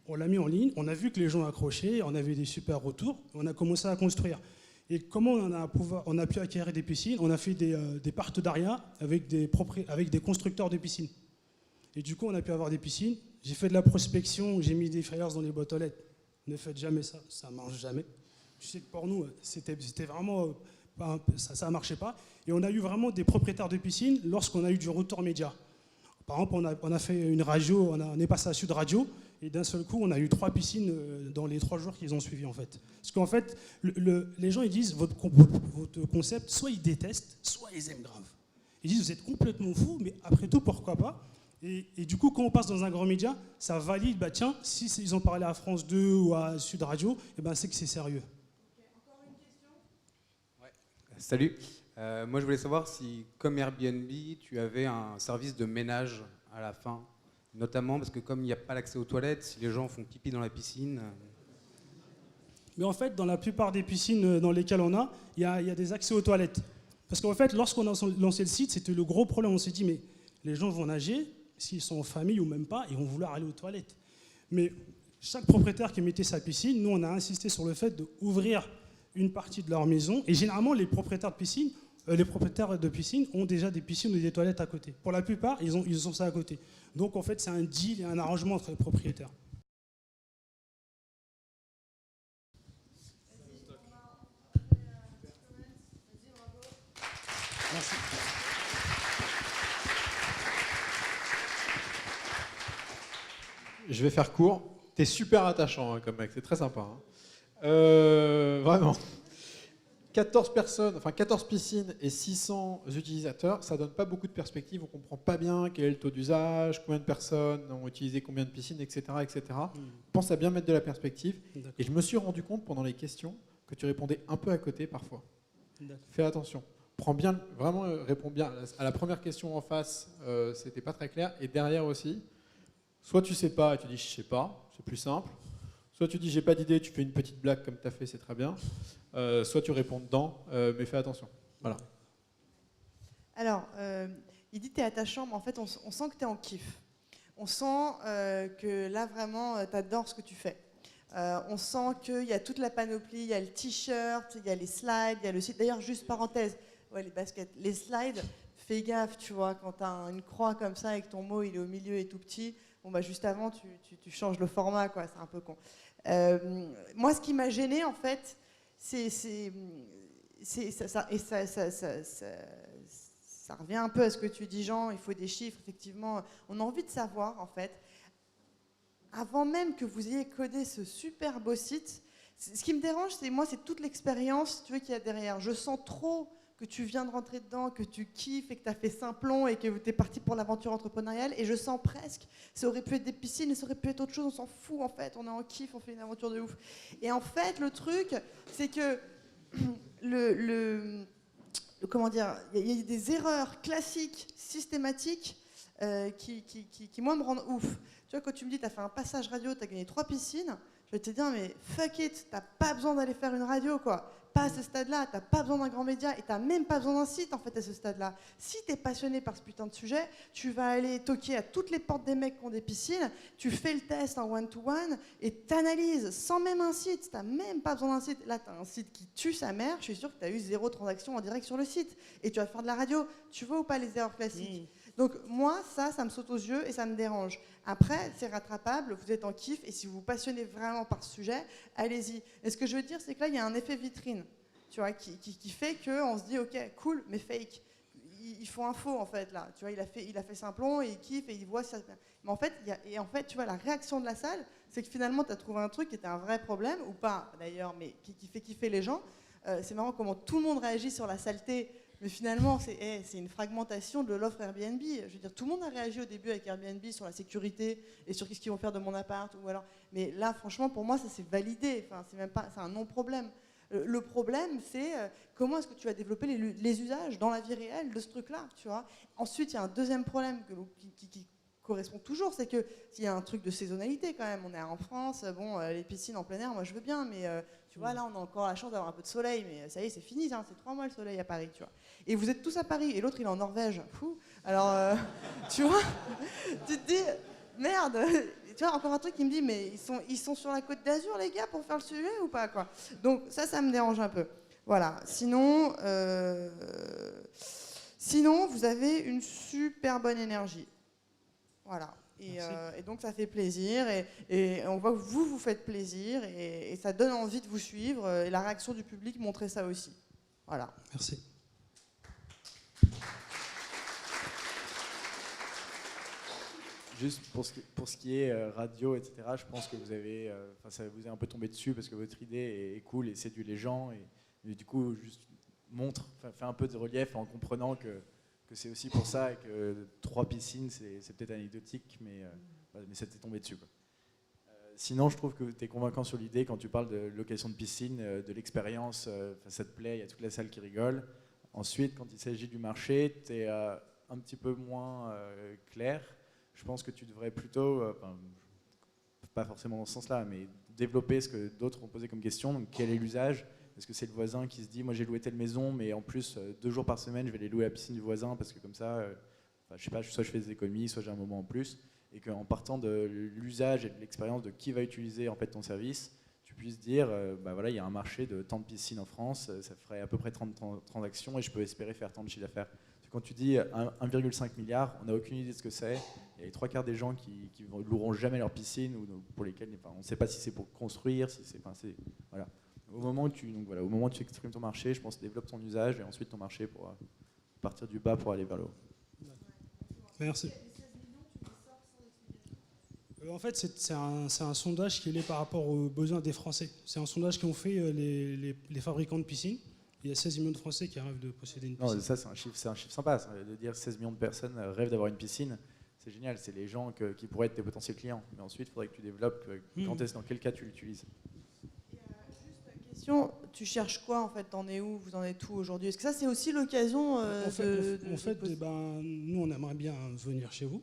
on l'a mis en ligne, on a vu que les gens accrochaient, on avait des super retours, on a commencé à construire. Et comment on a pu acquérir des piscines? On a fait des partenariats avec des constructeurs de piscines. Et du coup, on a pu avoir des piscines. J'ai fait de la prospection, j'ai mis des flyers dans les boîtes aux lettres. Ne faites jamais ça, ça ne marche jamais. Je sais que pour nous, c'était vraiment... ça ne marchait pas. Et on a eu vraiment des propriétaires de piscines lorsqu'on a eu du retour média. Par exemple, on a fait une radio, on est passé à Sud Radio, et d'un seul coup, on a eu 3 piscines dans les 3 jours qu'ils ont suivis, en fait. Parce qu'en fait, les gens, ils disent, votre concept, soit ils détestent, soit ils aiment grave. Ils disent, vous êtes complètement fou, mais après tout, pourquoi pas? Et du coup, quand on passe dans un grand média, ça valide, tiens, si ils ont parlé à France 2 ou à Sud Radio, c'est que c'est sérieux.
Salut. Moi, je voulais savoir si, comme Airbnb, tu avais un service de ménage à la fin, notamment parce que comme il n'y a pas l'accès aux toilettes, si les gens font pipi dans la piscine...
Mais en fait, dans la plupart des piscines dans lesquelles on a, il y a des accès aux toilettes. Parce qu'en fait, lorsqu'on a lancé le site, c'était le gros problème. On s'est dit, mais les gens vont nager, s'ils sont en famille ou même pas, ils vont vouloir aller aux toilettes. Mais chaque propriétaire qui mettait sa piscine, nous, on a insisté sur le fait d'ouvrir une partie de leur maison. Et généralement, les propriétaires de piscine ont déjà des piscines ou des toilettes à côté. Pour la plupart, ils ont ça à côté. Donc, en fait, c'est un deal et un arrangement entre les propriétaires. Merci.
Je vais faire court. T'es super attachant comme mec, c'est très sympa. Vraiment. 14 personnes, enfin 14 piscines et 600 utilisateurs, ça donne pas beaucoup de perspectives, on comprend pas bien quel est le taux d'usage, combien de personnes ont utilisé combien de piscines, etc. etc. Pense à bien mettre de la perspective. Et je me suis rendu compte pendant les questions que tu répondais un peu à côté parfois. Fais attention. Prends bien, vraiment réponds bien. À la première question en face, c'était pas très clair. Et derrière aussi, soit tu sais pas et tu dis je sais pas, c'est plus simple. Soit tu dis j'ai pas d'idée, tu fais une petite blague comme tu as fait, c'est très bien. Soit tu réponds dedans, mais fais attention. Voilà.
Alors, il dit t'es attachant, mais en fait on sent que t'es en kiff. On sent que là vraiment t'adores ce que tu fais. On sent qu'il y a toute la panoplie, il y a le t-shirt, il y a les slides, il y a le site. D'ailleurs, juste parenthèse, ouais, les baskets, les slides, fais gaffe, tu vois, quand tu as une croix comme ça et que ton mot il est au milieu et tout petit, juste avant tu changes le format, quoi, c'est un peu con. Moi, ce qui m'a gêné en fait, ça revient un peu à ce que tu dis, Jean, il faut des chiffres, effectivement, on a envie de savoir en fait. Avant même que vous ayez codé ce super beau site, ce qui me dérange, c'est toute l'expérience qu'il y a derrière. Je sens trop que tu viens de rentrer dedans, que tu kiffes et que tu as fait Simplon et que tu es parti pour l'aventure entrepreneuriale. Et je sens presque, ça aurait pu être des piscines, ça aurait pu être autre chose, on s'en fout en fait. On est en kiff, on fait une aventure de ouf. Et en fait, le truc, c'est que comment dire, il y a des erreurs classiques, systématiques, qui moi me rendent ouf. Tu vois, quand tu me dis tu as fait un passage radio, tu as gagné 3 piscines, je vais te dire mais fuck it, t'as pas besoin d'aller faire une radio quoi. Pas à ce stade-là, t'as pas besoin d'un grand média et t'as même pas besoin d'un site en fait à ce stade-là. Si t'es passionné par ce putain de sujet, tu vas aller toquer à toutes les portes des mecs qui ont des piscines, tu fais le test en one-to-one et t'analyses sans même un site. T'as même pas besoin d'un site. Là, t'as un site qui tue sa mère, je suis sûr que t'as eu 0 transaction en direct sur le site. Et tu vas faire de la radio. Tu vois ou pas les erreurs classiques? Donc moi, ça me saute aux yeux et ça me dérange. Après, c'est rattrapable, vous êtes en kiff, et si vous vous passionnez vraiment par ce sujet, allez-y. Et ce que je veux dire, c'est que là, il y a un effet vitrine, tu vois, qui fait qu'on se dit, ok, cool, mais fake. Ils font un faux, en fait, là. Tu vois, il a fait Simplon, et il kiffe, et il voit ça. Mais en fait, tu vois, la réaction de la salle, c'est que finalement, tu as trouvé un truc qui était un vrai problème, ou pas, d'ailleurs, mais qui fait kiffer les gens. C'est marrant comment tout le monde réagit sur la saleté. Mais finalement, c'est une fragmentation de l'offre Airbnb. Je veux dire, tout le monde a réagi au début avec Airbnb sur la sécurité et sur ce qu'ils vont faire de mon appart. Ou alors. Mais là, franchement, pour moi, ça c'est validé. Enfin, c'est un non-problème. Le problème, c'est comment est-ce que tu vas développer les usages dans la vie réelle de ce truc-là, tu vois. Ensuite, il y a un deuxième problème qui correspond toujours, c'est qu'il y a un truc de saisonnalité quand même. On est en France, bon, les piscines en plein air, moi je veux bien, mais tu vois, là on a encore la chance d'avoir un peu de soleil, mais ça y est, c'est fini, hein, c'est 3 mois le soleil à Paris, tu vois. Et vous êtes tous à Paris, et l'autre il est en Norvège, fou. Alors, tu vois, tu te dis, merde, tu vois, encore un truc qui me dit, mais ils sont sur la Côte d'Azur les gars pour faire le sujet ou pas, quoi. Donc ça me dérange un peu. Voilà, sinon, vous avez une super bonne énergie. Voilà, et donc ça fait plaisir, et on voit que vous faites plaisir, et ça donne envie de vous suivre, et la réaction du public montrait ça aussi. Voilà.
Merci.
Juste pour ce qui est radio, etc., je pense que ça vous est un peu tombé dessus parce que votre idée est cool et séduit les gens, et du coup, juste fait un peu de relief en comprenant que c'est aussi pour ça et que 3 piscines, c'est peut-être anecdotique, mais ça t'est tombé dessus, quoi. Sinon, je trouve que tu es convaincant sur l'idée quand tu parles de location de piscine, de l'expérience, ça te plaît, il y a toute la salle qui rigole. Ensuite, quand il s'agit du marché, tu es un petit peu moins clair. Je pense que tu devrais plutôt, pas forcément dans ce sens-là, mais développer ce que d'autres ont posé comme question. Donc, quel est l'usage ? Est-ce que c'est le voisin qui se dit, moi j'ai loué telle maison, mais en plus 2 jours par semaine, je vais aller louer à la piscine du voisin parce que comme ça, je sais pas, soit je fais des économies, soit j'ai un moment en plus, et qu'en partant de l'usage et de l'expérience de qui va utiliser en fait ton service, tu puisses dire, voilà, il y a un marché de tant de piscines en France, ça ferait à peu près 30 transactions et je peux espérer faire tant de chiffre d'affaires. Quand tu dis 1,5 milliard, on n'a aucune idée de ce que c'est. Il y a les 3/4 des gens qui ne loueront jamais leur piscine ou pour lesquels on ne sait pas si c'est pour construire, si c'est, voilà. Au moment où tu exprimes ton marché, je pense que développe ton usage et ensuite ton marché pour partir du bas pour aller vers le haut.
Merci. En fait, c'est un sondage qui est lié par rapport aux besoins des Français. C'est un sondage qu'ont fait les fabricants de piscines. Il y a 16 millions de Français qui rêvent de posséder une piscine.
Non, ça, c'est un chiffre sympa. Ça. De dire 16 millions de personnes rêvent d'avoir une piscine, c'est génial. C'est les gens qui pourraient être tes potentiels clients. Mais ensuite, il faudrait que tu développes dans quel cas tu l'utilises.
Juste une question, tu cherches quoi en fait? T'en es où? Vous en êtes où aujourd'hui? Est-ce que ça, c'est aussi l'occasion
nous, on aimerait bien venir chez vous.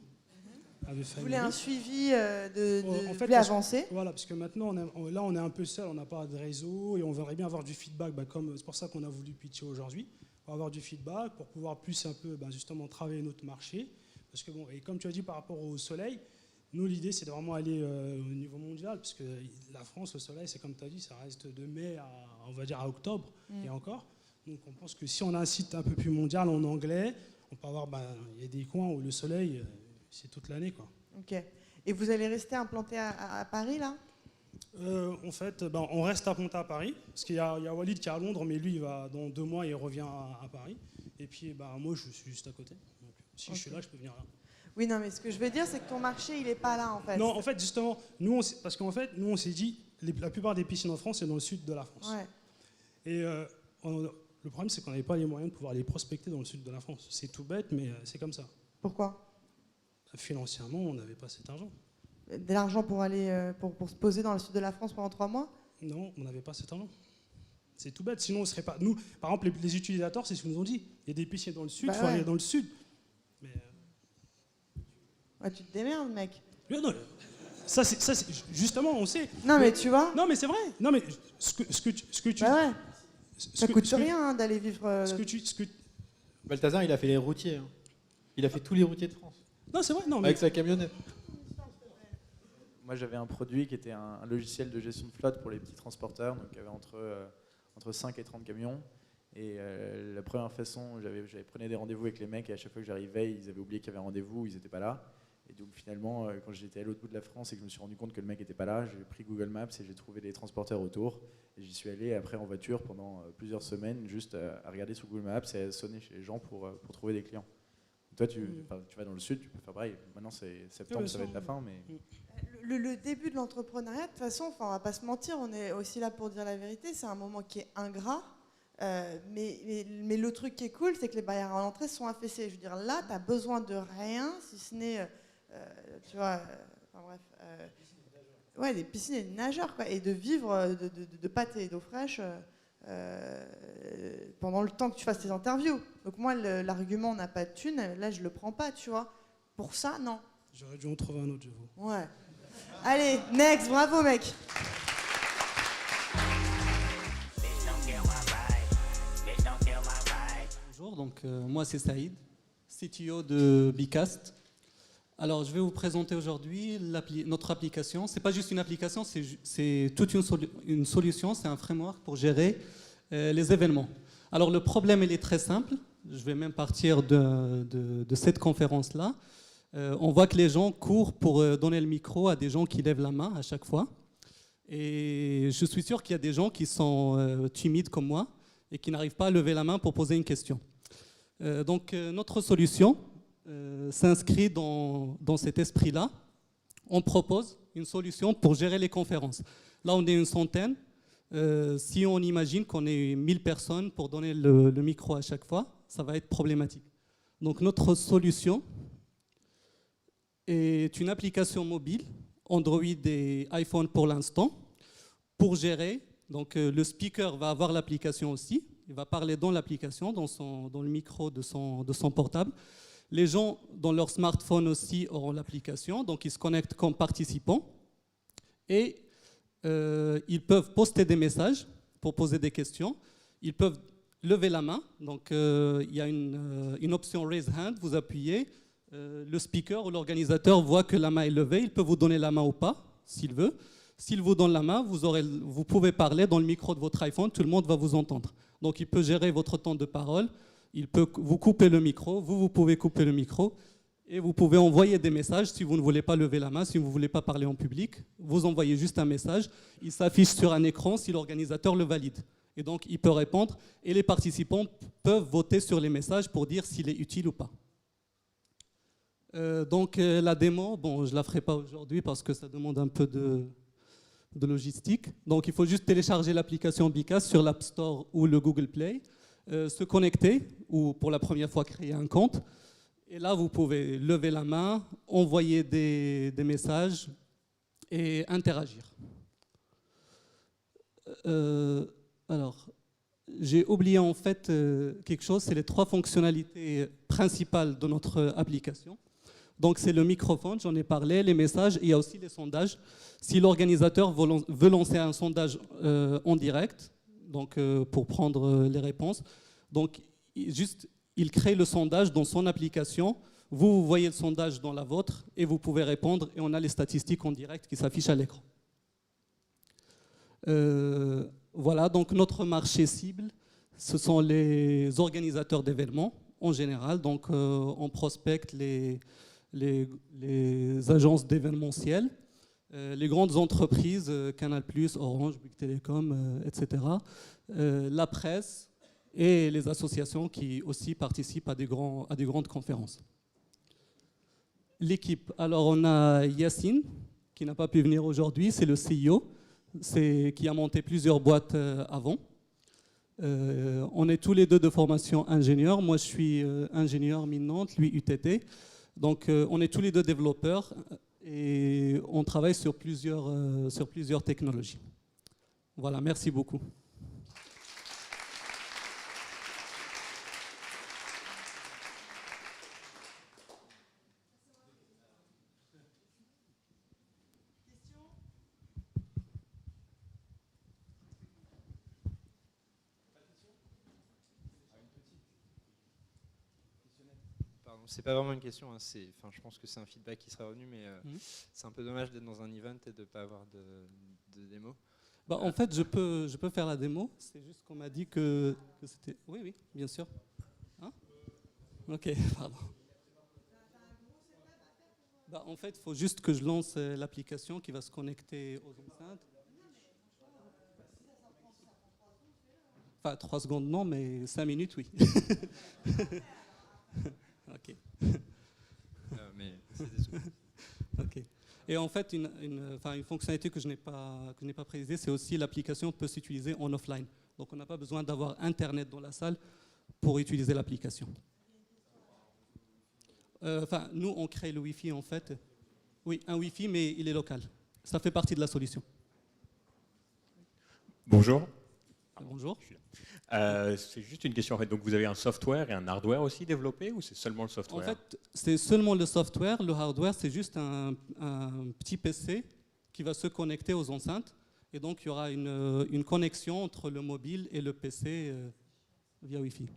Vous voulez un suivi avancé?
Voilà, parce que maintenant, on est un peu seul, on n'a pas de réseau et on aimerait bien avoir du feedback. C'est pour ça qu'on a voulu pitcher aujourd'hui, pour avoir du feedback, pour pouvoir plus un peu justement travailler notre marché. Parce que et comme tu as dit par rapport au soleil, nous, l'idée, c'est de vraiment aller au niveau mondial, parce que la France, le soleil, c'est comme tu as dit, ça reste de mai à octobre et encore. Donc on pense que si on a un site un peu plus mondial en anglais, on peut avoir, il y a des coins où le soleil, c'est toute l'année, quoi.
Ok. Et vous allez rester implanté à Paris, là?
En fait, on reste implanté à Paris, parce qu'il y a Walid qui est à Londres, mais lui, dans 2 mois, il revient à Paris. Et puis, moi, je suis juste à côté. Donc, si je suis là, je peux venir là.
Oui, non, mais ce que je veux dire, c'est que ton marché, il n'est pas là, en fait.
Non, en fait, justement, parce qu'en fait, nous, on s'est dit, la plupart des piscines en France, c'est dans le sud de la France.
Ouais.
Et le problème, c'est qu'on n'avait pas les moyens de pouvoir les prospecter dans le sud de la France. C'est tout bête, mais c'est comme ça.
Pourquoi?
Financièrement, on n'avait pas cet argent.
De l'argent pour aller pour se poser dans le sud de la France pendant 3 mois?
Non, on n'avait pas cet argent. C'est tout bête, sinon on serait pas... Nous, par exemple, les utilisateurs, c'est ce qu'ils nous ont dit. Il y a des piscines dans le sud, il faut aller dans le sud. Mais...
Ouais, tu te démerdes, mec.
Non, ça, justement, on sait.
Non, mais tu vois.
Non, mais c'est vrai. Non, mais ce que tu.
Bah ouais. Ça coûte rien d'aller vivre.
Balthazar, il a fait les routiers. Hein. Il a fait tous les routiers de France.
Non, c'est vrai. Non, mais...
Avec sa camionnette.
Moi, j'avais un produit qui était un logiciel de gestion de flotte pour les petits transporteurs, donc il y avait entre 5 et 30 camions. Et la première façon, j'avais prenais des rendez-vous avec les mecs, et à chaque fois que j'arrivais, ils avaient oublié qu'il y avait un rendez-vous, ils n'étaient pas là. Et donc finalement, quand j'étais à l'autre bout de la France et que je me suis rendu compte que le mec n'était pas là, j'ai pris Google Maps et j'ai trouvé des transporteurs autour. Et j'y suis allé après en voiture pendant plusieurs semaines, juste à regarder sur Google Maps et à sonner chez les gens pour trouver des clients. Toi, tu vas dans le sud, tu peux faire pareil. Maintenant, c'est septembre, ça va être la fin, mais...
Le début de l'entrepreneuriat, de toute façon, on va pas se mentir, on est aussi là pour dire la vérité, c'est un moment qui est ingrat, mais le truc qui est cool, c'est que les barrières à l'entrée sont affaissées. Je veux dire, là, tu n'as besoin de rien, si ce n'est, tu vois, enfin bref, ouais, des piscines et des nageurs, quoi, et de vivre de pâtes et d'eau fraîche pendant le temps que tu fasses tes interviews. Donc moi, l'argument on n'a pas de thunes, là, je le prends pas, tu vois. Pour ça, non.
J'aurais dû en trouver un autre, j'avoue.
Ouais. Allez, next, bravo mec.
Bonjour, donc moi c'est Saïd, CTO de Bicast. Alors je vais vous présenter aujourd'hui notre application. C'est pas juste une application, c'est toute une solution, c'est un framework pour gérer les événements. Alors le problème il est très simple, je vais même partir de cette conférence-là. On voit que les gens courent pour donner le micro à des gens qui lèvent la main à chaque fois. Et je suis sûr qu'il y a des gens qui sont timides comme moi et qui n'arrivent pas à lever la main pour poser une question. Donc notre solution s'inscrit dans cet esprit-là. On propose une solution pour gérer les conférences. Là, on est une centaine. Si on imagine qu'on est 1000 personnes pour donner le micro à chaque fois, ça va être problématique. Donc notre solution est une application mobile, Android et iPhone pour l'instant, pour gérer. Donc le speaker va avoir l'application aussi, il va parler dans l'application, dans le micro de son portable. Les gens dans leur smartphone aussi auront l'application, donc ils se connectent comme participants et ils peuvent poster des messages pour poser des questions. Ils peuvent lever la main, donc il y a une option Raise Hand, vous appuyez. Le speaker ou l'organisateur voit que la main est levée, il peut vous donner la main ou pas, s'il veut. S'il vous donne la main, vous pouvez parler dans le micro de votre iPhone, tout le monde va vous entendre. Donc il peut gérer votre temps de parole, il peut vous couper le micro, vous pouvez couper le micro, et vous pouvez envoyer des messages si vous ne voulez pas lever la main, si vous ne voulez pas parler en public. Vous envoyez juste un message, il s'affiche sur un écran si l'organisateur le valide. Et donc il peut répondre, et les participants peuvent voter sur les messages pour dire s'il est utile ou pas. Donc la démo, bon, je ne la ferai pas aujourd'hui parce que ça demande un peu de logistique. Donc il faut juste télécharger l'application Bicast sur l'App Store ou le Google Play, se connecter ou pour la première fois créer un compte. Et là, vous pouvez lever la main, envoyer des messages et interagir. Alors, j'ai oublié en fait quelque chose, c'est les 3 fonctionnalités principales de notre application. Donc c'est le microphone, j'en ai parlé, les messages, et il y a aussi les sondages. Si l'organisateur veut lancer un sondage en direct, donc pour prendre les réponses, donc il crée le sondage dans son application, vous voyez le sondage dans la vôtre, et vous pouvez répondre, et on a les statistiques en direct qui s'affichent à l'écran. Voilà, donc notre marché cible, ce sont les organisateurs d'événements en général, donc on prospecte les agences d'événementiel, les grandes entreprises, Canal+, Orange, Bouygues Télécom, etc., la presse et les associations qui aussi participent à des grandes conférences. L'équipe, alors on a Yacine, qui n'a pas pu venir aujourd'hui, c'est le CEO, qui a monté plusieurs boîtes avant. On est tous les deux de formation ingénieur. Moi, je suis ingénieur Mines-Nantes, lui UTT. Donc, on est tous les deux développeurs et on travaille sur plusieurs technologies. Voilà, merci beaucoup.
c'est pas vraiment une question, hein, je pense que c'est un feedback qui sera revenu, mais c'est un peu dommage d'être dans un event et de ne pas avoir de démo.
Bah, en fait, je peux faire la démo, c'est juste qu'on m'a dit que c'était... Oui, oui, bien sûr. Hein? Ok, pardon. Bah, en fait, il faut juste que je lance l'application qui va se connecter aux enceintes. Enfin, 3 secondes non, mais 5 minutes, oui. Ok.
Mais c'est désolé.
Ok. Et en fait, une fonctionnalité que je n'ai pas précisée, c'est aussi l'application peut s'utiliser en offline. Donc on n'a pas besoin d'avoir Internet dans la salle pour utiliser l'application. Nous, on crée le Wi-Fi en fait. Oui, un Wi-Fi, mais il est local. Ça fait partie de la solution.
Bonjour.
Bonjour.
C'est juste une question en fait. Donc vous avez un software et un hardware aussi développé ou c'est seulement le software?
En fait, c'est seulement le software. Le hardware, c'est juste un petit PC qui va se connecter aux enceintes. Et donc, il y aura une connexion entre le mobile et le PC via Wi-Fi.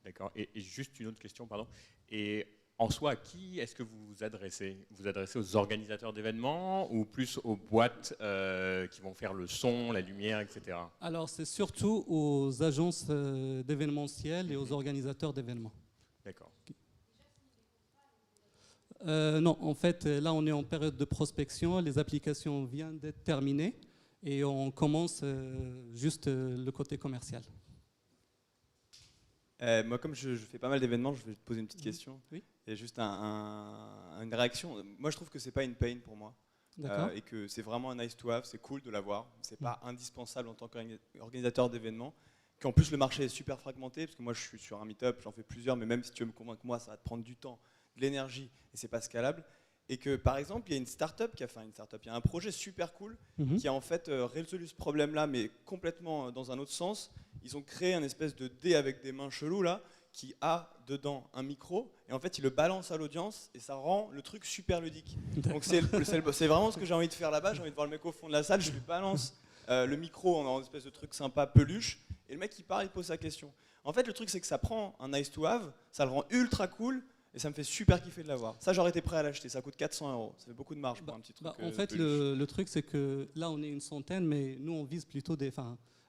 D'accord. Et juste une autre question, pardon. Et en soi, à qui est-ce que vous vous adressez? Vous vous adressez aux organisateurs d'événements ou plus aux boîtes qui vont faire le son, la lumière, etc.
Alors, c'est surtout aux agences d'événementiel et aux organisateurs d'événements.
D'accord.
Non, en fait, là, on est en période de prospection. Les applications viennent d'être terminées et on commence juste le côté commercial.
Moi, comme je fais pas mal d'événements, je vais te poser une petite question.
Oui.
Et juste une réaction. Moi, je trouve que c'est pas une pain pour moi. Et que c'est vraiment un nice to have, c'est cool de l'avoir. C'est pas indispensable en tant qu'organisateur d'événements. Qu'en plus, le marché est super fragmenté, parce que moi, je suis sur un meet-up, j'en fais plusieurs, mais même si tu veux me convaincre, moi, ça va te prendre du temps, de l'énergie, et c'est pas scalable. Et que, par exemple, il y a une startup il y a un projet super cool qui a en fait résolu ce problème-là, mais complètement dans un autre sens. Ils ont créé un espèce de dé avec des mains cheloues là, qui a dedans un micro, et en fait, il le balance à l'audience, et ça rend le truc super ludique. Donc c'est vraiment ce que j'ai envie de faire là-bas. J'ai envie de voir le mec au fond de la salle, je lui balance le micro en une espèce de truc sympa, peluche, et le mec il part, il pose sa question. En fait, le truc c'est que ça prend un nice to have, ça le rend ultra cool. Et ça me fait super kiffer de l'avoir. Ça, j'aurais été prêt à l'acheter. Ça coûte 400 €. Ça fait beaucoup de marge pour un petit truc.
En fait, le truc, c'est que là, on est une centaine, mais nous, on vise plutôt des...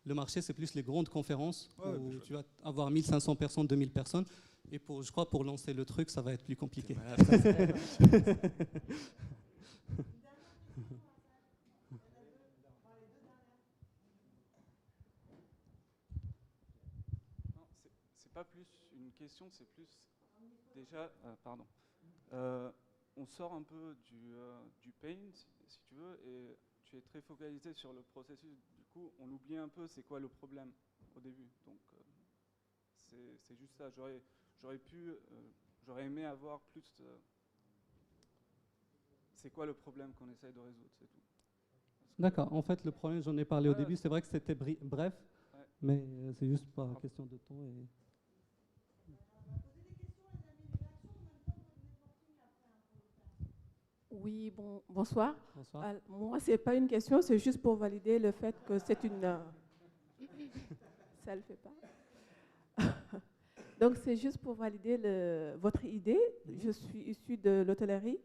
Le marché, c'est plus les grandes conférences où tu vas avoir 1500 personnes, 2000 personnes. Et je crois pour lancer le truc, ça va être plus compliqué.
C'est pas plus une question, c'est plus... Déjà, pardon. On sort un peu du pain, si tu veux, et tu es très focalisé sur le processus. Du coup, on oublie un peu c'est quoi le problème au début. Donc, c'est juste ça. J'aurais aimé avoir plus. C'est quoi le problème qu'on essaye de résoudre, c'est tout.
D'accord. En fait, le problème, j'en ai parlé au début. C'est vrai que c'était bref, mais c'est juste par question de temps.
Oui, bonsoir.
Bonsoir.
Moi, ce n'est pas une question, c'est juste pour valider le fait que c'est une... Ça ne le fait pas. Donc, c'est juste pour valider votre idée. Je suis issue de l'hôtellerie,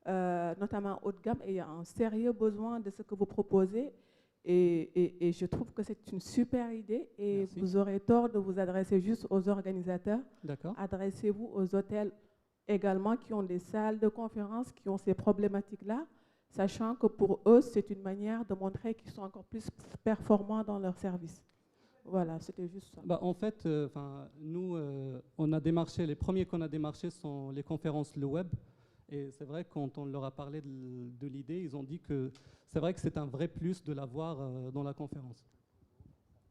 notamment haut de gamme, et il y a un sérieux besoin de ce que vous proposez. Et je trouve que c'est une super idée. Et
Merci.
vous aurez tort de vous adresser juste aux organisateurs.
D'accord.
Adressez-vous aux hôtels également qui ont des salles de conférence, qui ont ces problématiques-là, sachant que pour eux, c'est une manière de montrer qu'ils sont encore plus performants dans leur service. Voilà, c'était juste ça.
En fait, nous, on a démarché, les premiers qu'on a démarchés sont les conférences, le web. Et c'est vrai, quand on leur a parlé de l'idée, ils ont dit que c'est vrai que c'est un vrai plus de l'avoir dans la conférence.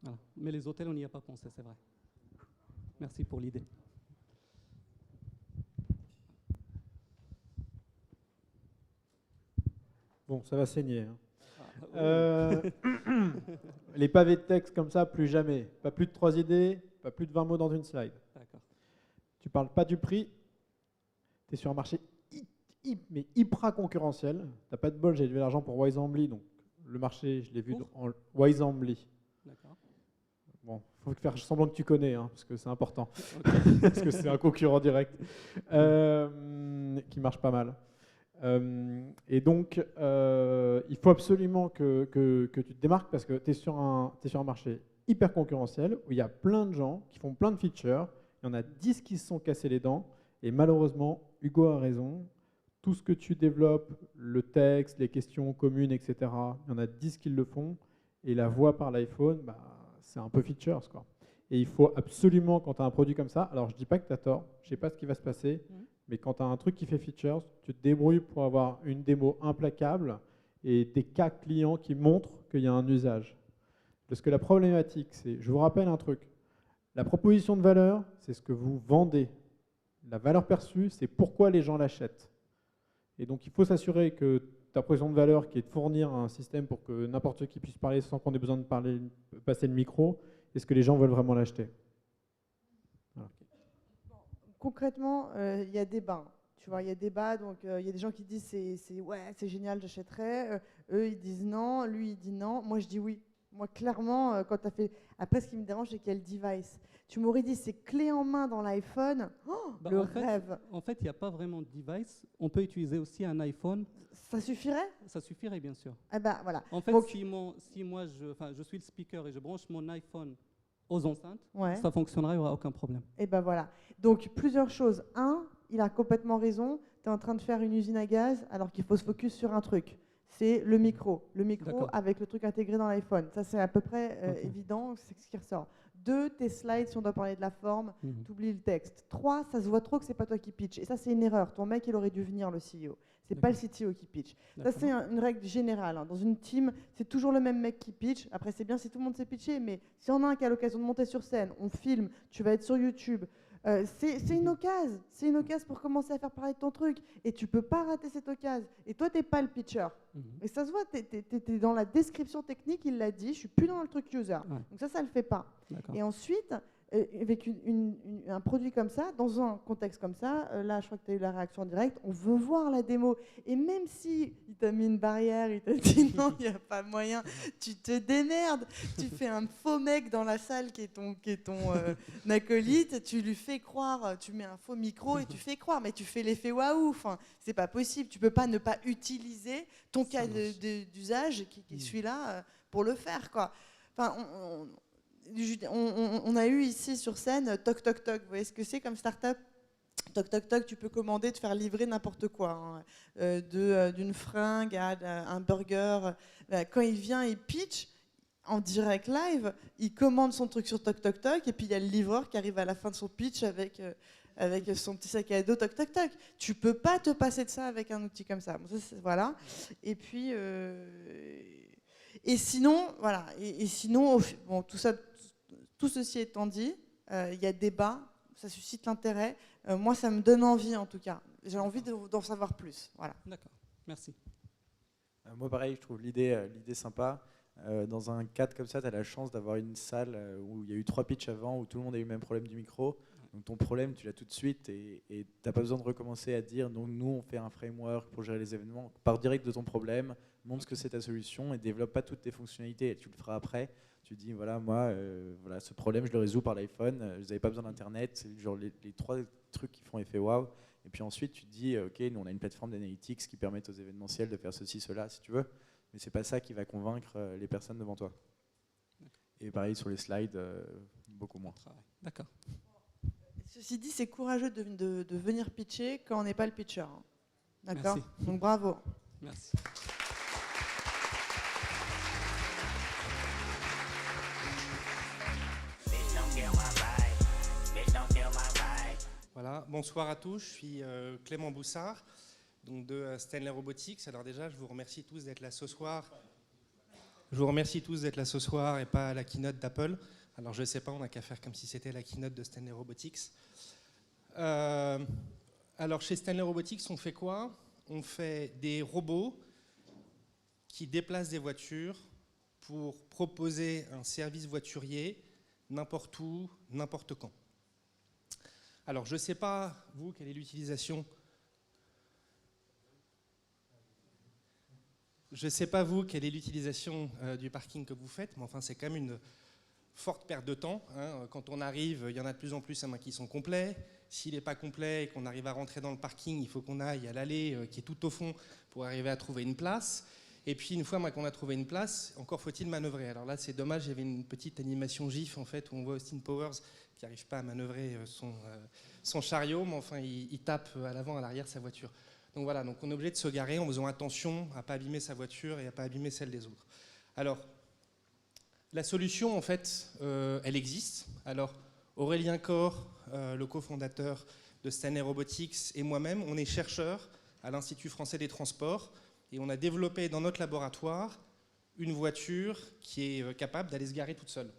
Voilà. Mais les hôtels, on n'y a pas pensé, c'est vrai. Merci pour l'idée.
Bon, ça va saigner. Les pavés de texte comme ça, plus jamais. Pas plus de 3 idées, pas plus de 20 mots dans une slide.
D'accord.
Tu parles pas du prix. Tu es sur un marché mais hyper concurrentiel. Tu n'as pas de bol, j'ai levé l'argent pour Wisambly. Donc le marché, je l'ai vu en Wisambly.
D'accord.
Bon, faut faire semblant que tu connais, hein, parce que c'est important, parce que c'est un concurrent direct qui marche pas mal. Et donc, il faut absolument que tu te démarques parce que tu es sur un marché hyper concurrentiel où il y a plein de gens qui font plein de features. Il y en a 10 qui se sont cassés les dents. Et malheureusement, Hugo a raison. Tout ce que tu développes, le texte, les questions communes, etc., il y en a 10 qui le font. Et la voix par l'iPhone, bah, c'est un peu features, quoi. Et il faut absolument, quand tu as un produit comme ça, alors je ne dis pas que tu as tort, je ne sais pas ce qui va se passer, mais quand tu as un truc qui fait features, tu te débrouilles pour avoir une démo implacable et des cas clients qui montrent qu'il y a un usage. Parce que la problématique, c'est, je vous rappelle un truc, la proposition de valeur, c'est ce que vous vendez. La valeur perçue, c'est pourquoi les gens l'achètent. Et donc il faut s'assurer que ta proposition de valeur, qui est de fournir un système pour que n'importe qui puisse parler sans qu'on ait besoin de passer le micro, est-ce que les gens veulent vraiment l'acheter? Voilà.
Concrètement, il y a débat. Tu vois, il y a débat, donc il y a des gens qui disent ouais, c'est génial, j'achèterais. Eux, ils disent non, lui, il dit non. Moi, je dis oui. Moi, clairement, quand tu as fait... Après, ce qui me dérange, c'est qu'il y a le device. Tu m'aurais dit, c'est clé en main dans l'iPhone. Oh, le rêve.
En fait, il n'y a pas vraiment de device. On peut utiliser aussi un iPhone.
Ça suffirait?
Ça suffirait, bien sûr.
Eh ben, voilà.
En fait,
donc,
si moi, je suis le speaker et je branche mon iPhone aux enceintes,
ouais,
ça fonctionnera, il n'y aura aucun problème.
Et ben voilà. Donc, plusieurs choses. Un, il a complètement raison. Tu es en train de faire une usine à gaz alors qu'il faut se focus sur un truc. C'est le micro. Le micro avec le truc intégré dans l'iPhone. Ça, c'est à peu près évident, c'est ce qui ressort. 2, tes slides, si on doit parler de la forme, tu oublies le texte. 3, ça se voit trop que c'est pas toi qui pitch. Et ça, c'est une erreur. Ton mec, il aurait dû venir, le CEO. C'est pas le CTO qui pitch. Ça, c'est une règle générale. Hein. Dans une team, c'est toujours le même mec qui pitch. Après, c'est bien si tout le monde sait pitcher, mais si on a un qui a l'occasion de monter sur scène, on filme, tu vas être sur YouTube. C'est une occasion. C'est une occasion pour commencer à faire parler de ton truc. Et tu peux pas rater cette occasion. Et toi, t'es pas le pitcher. Et ça se voit, t'es dans la description technique, il l'a dit, je suis plus dans le truc user. Ouais. Donc ça le fait pas. Et ensuite, avec un produit comme ça, dans un contexte comme ça, là, je crois que tu as eu la réaction en direct, on veut voir la démo. Et même si il t'a mis une barrière, il t'a dit non, il n'y a pas moyen, tu te démerdes, tu fais un faux mec dans la salle qui est ton acolyte, tu lui fais croire, tu mets un faux micro et tu fais croire, mais tu fais l'effet waouh, enfin, c'est pas possible, tu peux pas ne pas utiliser ton cas d'usage qui est celui-là pour le faire, quoi. Enfin, on a eu ici sur scène Toc Toc Toc. Vous voyez ce que c'est comme start-up? Toc Toc Toc, tu peux commander, te faire livrer n'importe quoi, hein, d'une fringue à un burger. Quand il vient, il pitch en direct live, il commande son truc sur Toc Toc Toc et puis il y a le livreur qui arrive à la fin de son pitch avec son petit sac à dos Toc Toc Toc. Tu peux pas te passer de ça avec un outil comme ça. Bon, ça voilà. Et puis... Et sinon, voilà. Et sinon, bon, tout ceci étant dit, il y a débat, ça suscite l'intérêt. Moi, ça me donne envie, en tout cas. J'ai envie d'en savoir plus. Voilà.
D'accord. Merci.
Moi, pareil, je trouve l'idée sympa. Dans un cadre comme ça, tu as la chance d'avoir une salle où il y a eu 3 pitchs avant, où tout le monde a eu le même problème du micro. Donc ton problème, tu l'as tout de suite et tu n'as pas besoin de recommencer à dire donc nous, on fait un framework pour gérer les événements. Pars direct de ton problème, montre ce que c'est ta solution et développe pas toutes tes fonctionnalités. Et tu le feras après. Tu dis, voilà, moi, voilà, ce problème, je le résous par l'iPhone. Vous n'avez pas besoin d'Internet. C'est genre les 3 trucs qui font effet wow. Et puis ensuite, tu te dis, OK, nous, on a une plateforme d'analytics qui permet aux événementiels de faire ceci, cela, si tu veux. Mais ce n'est pas ça qui va convaincre les personnes devant toi. Et pareil, sur les slides, beaucoup moins.
D'accord.
Ceci dit, c'est courageux de venir pitcher quand on n'est pas le pitcher. Hein. D'accord? Donc bravo.
Merci.
Voilà, bonsoir à tous, je suis Clément Boussard, donc de Stanley Robotics. Alors déjà, je vous remercie tous d'être là ce soir. Je vous remercie tous d'être là ce soir et pas à la keynote d'Apple. Alors je ne sais pas, on n'a qu'à faire comme si c'était la keynote de Stanley Robotics. Alors chez Stanley Robotics, on fait quoi? On fait des robots qui déplacent des voitures pour proposer un service voiturier n'importe où, n'importe quand. Alors je ne sais pas, vous, quelle est l'utilisation... Je ne sais pas, vous, quelle est l'utilisation du parking que vous faites, mais enfin, c'est quand même une forte perte de temps. Quand on arrive, il y en a de plus en plus qui sont complets. S'il n'est pas complet et qu'on arrive à rentrer dans le parking, il faut qu'on aille à l'allée qui est tout au fond pour arriver à trouver une place. Et puis une fois qu'on a trouvé une place, encore faut-il manœuvrer. Alors là c'est dommage, il y avait une petite animation GIF en fait où on voit Austin Powers qui n'arrive pas à manœuvrer son chariot, mais enfin il tape à l'avant, à l'arrière sa voiture. Donc voilà, donc on est obligé de se garer en faisant attention à ne pas abîmer sa voiture et à ne pas abîmer celle des autres. Alors la solution en fait, elle existe. Alors Aurélien Corr, le cofondateur de Stanley Robotics, et moi-même, on est chercheurs à l'Institut français des transports et on a développé dans notre laboratoire une voiture qui est capable d'aller se garer toute seule.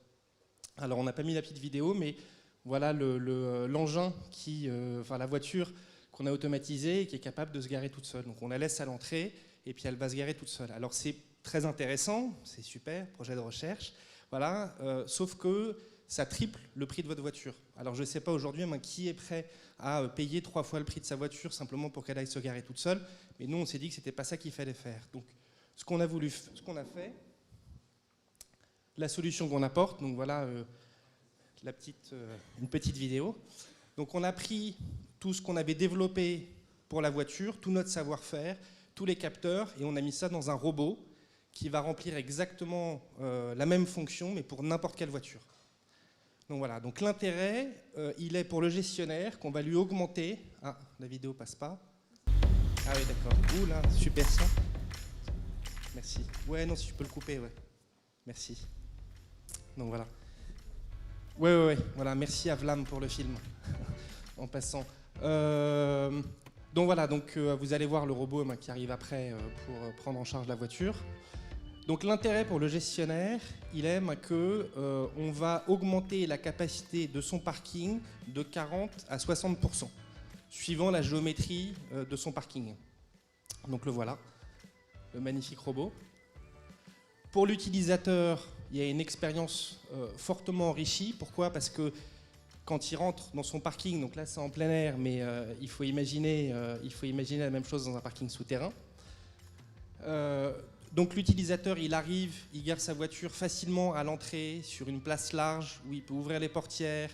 Alors on n'a pas mis la petite vidéo, mais voilà l'engin la voiture qu'on a automatisée et qui est capable de se garer toute seule. Donc on la laisse à l'entrée et puis elle va se garer toute seule. Alors c'est très intéressant, c'est super, projet de recherche, voilà, sauf que ça triple le prix de votre voiture. Alors je ne sais pas aujourd'hui qui est prêt à payer 3 fois le prix de sa voiture simplement pour qu'elle aille se garer toute seule, mais nous on s'est dit que ce n'était pas ça qu'il fallait faire. Donc ce qu'on a fait, la solution qu'on apporte, donc voilà une petite vidéo. Donc on a pris tout ce qu'on avait développé pour la voiture, tout notre savoir-faire, tous les capteurs, et on a mis ça dans un robot qui va remplir exactement la même fonction, mais pour n'importe quelle voiture. Donc voilà, donc l'intérêt, il est pour le gestionnaire qu'on va lui augmenter... Ah, la vidéo passe pas. Ah oui, d'accord. Ouh là, super son. Merci. Ouais, non, si tu peux le couper, ouais. Merci. Donc voilà. Ouais, voilà, merci à Vlam pour le film, en passant. Donc voilà, vous allez voir le robot qui arrive après pour prendre en charge la voiture. Donc l'intérêt pour le gestionnaire, il est qu'on va augmenter la capacité de son parking de 40 à 60%, suivant la géométrie de son parking. Donc le voilà, le magnifique robot. Pour l'utilisateur, il y a une expérience fortement enrichie. Pourquoi ? Parce que quand il rentre dans son parking, donc là c'est en plein air, mais il faut imaginer la même chose dans un parking souterrain. Donc l'utilisateur, il arrive, il gare sa voiture facilement à l'entrée, sur une place large, où il peut ouvrir les portières,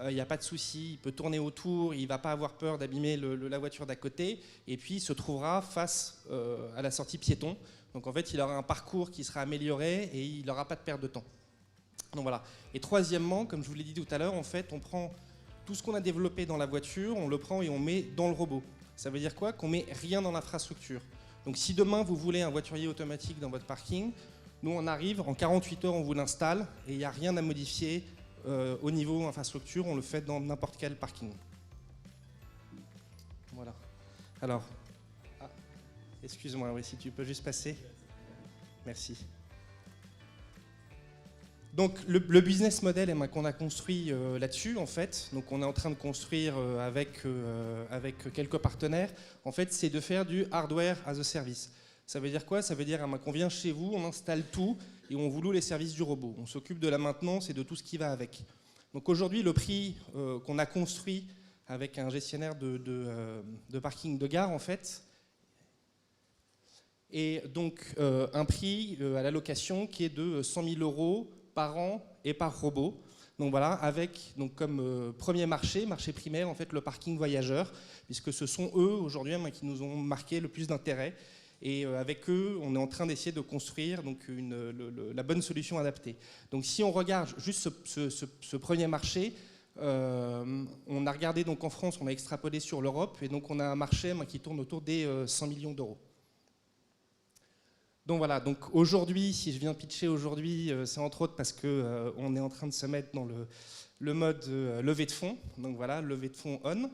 il n'y a pas de souci, il peut tourner autour, il ne va pas avoir peur d'abîmer la voiture d'à côté, et puis il se trouvera face à la sortie piéton. Donc en fait, il aura un parcours qui sera amélioré et il n'aura pas de perte de temps. Donc voilà. Et troisièmement, comme je vous l'ai dit tout à l'heure, en fait, on prend tout ce qu'on a développé dans la voiture, on le prend et on met dans le robot. Ça veut dire quoi ? Qu'on met rien dans l'infrastructure. Donc si demain vous voulez un voiturier automatique dans votre parking, nous on arrive, en 48 heures on vous l'installe et il n'y a rien à modifier au niveau infrastructure, on le fait dans n'importe quel parking. Voilà. Alors, excuse-moi, oui, si tu peux juste passer. Merci. Donc le business model qu'on a construit là-dessus, en fait, donc on est en train de construire avec quelques partenaires, en fait, c'est de faire du hardware as a service. Ça veut dire quoi ? Ça veut dire qu'on vient chez vous, on installe tout et on vous loue les services du robot. On s'occupe de la maintenance et de tout ce qui va avec. Donc aujourd'hui, le prix qu'on a construit avec un gestionnaire de parking de gare, en fait, est donc un prix à la location qui est de 100 000 € par an et par robot. Donc voilà, avec comme premier marché primaire, en fait, le parking voyageur, puisque ce sont eux aujourd'hui qui nous ont marqué le plus d'intérêt. Et avec eux, on est en train d'essayer de construire la bonne solution adaptée. Donc si on regarde juste ce premier marché, on a regardé donc en France, on a extrapolé sur l'Europe, et donc on a un marché qui tourne autour des 100 millions d'euros. Donc voilà, donc aujourd'hui, si je viens pitcher aujourd'hui, c'est entre autres parce qu'on est en train de se mettre dans le mode levée de fonds. Donc voilà, levée de fonds on.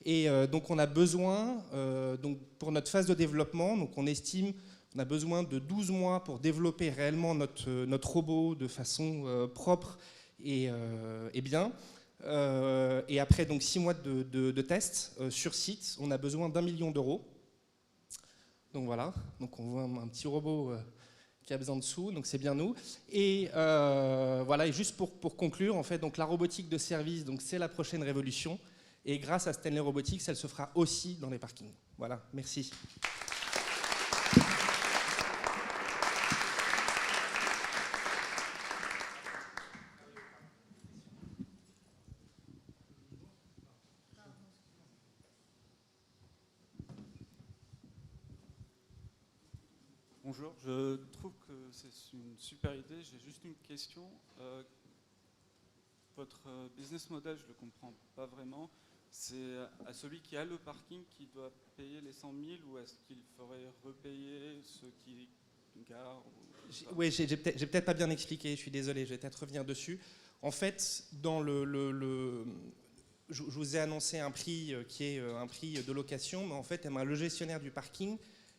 Et donc on a besoin, donc pour notre phase de développement, donc on estime qu'on a besoin de 12 mois pour développer réellement notre robot de façon propre et bien. Et après donc 6 mois de tests sur site, on a besoin d'1 million d'euros. Donc voilà, donc on voit un petit robot qui a besoin de sous, donc c'est bien nous. Et voilà, et juste pour conclure, en fait, donc la robotique de service, donc c'est la prochaine révolution. Et grâce à Stanley Robotics, elle se fera aussi dans les parkings. Voilà, merci.
bonjour. Je trouve que c'est une super idée. J'ai juste une question. Votre business model, je ne le comprends pas vraiment. C'est à celui qui a le parking qui doit payer les 100 000 ou est-ce qu'il ferait repayer ceux qui garent
Oui, j'ai peut-être pas bien expliqué, je suis désolé, je vais peut-être revenir dessus. En fait, dans je vous ai annoncé un prix qui est un prix de location, mais en fait, le gestionnaire du parking,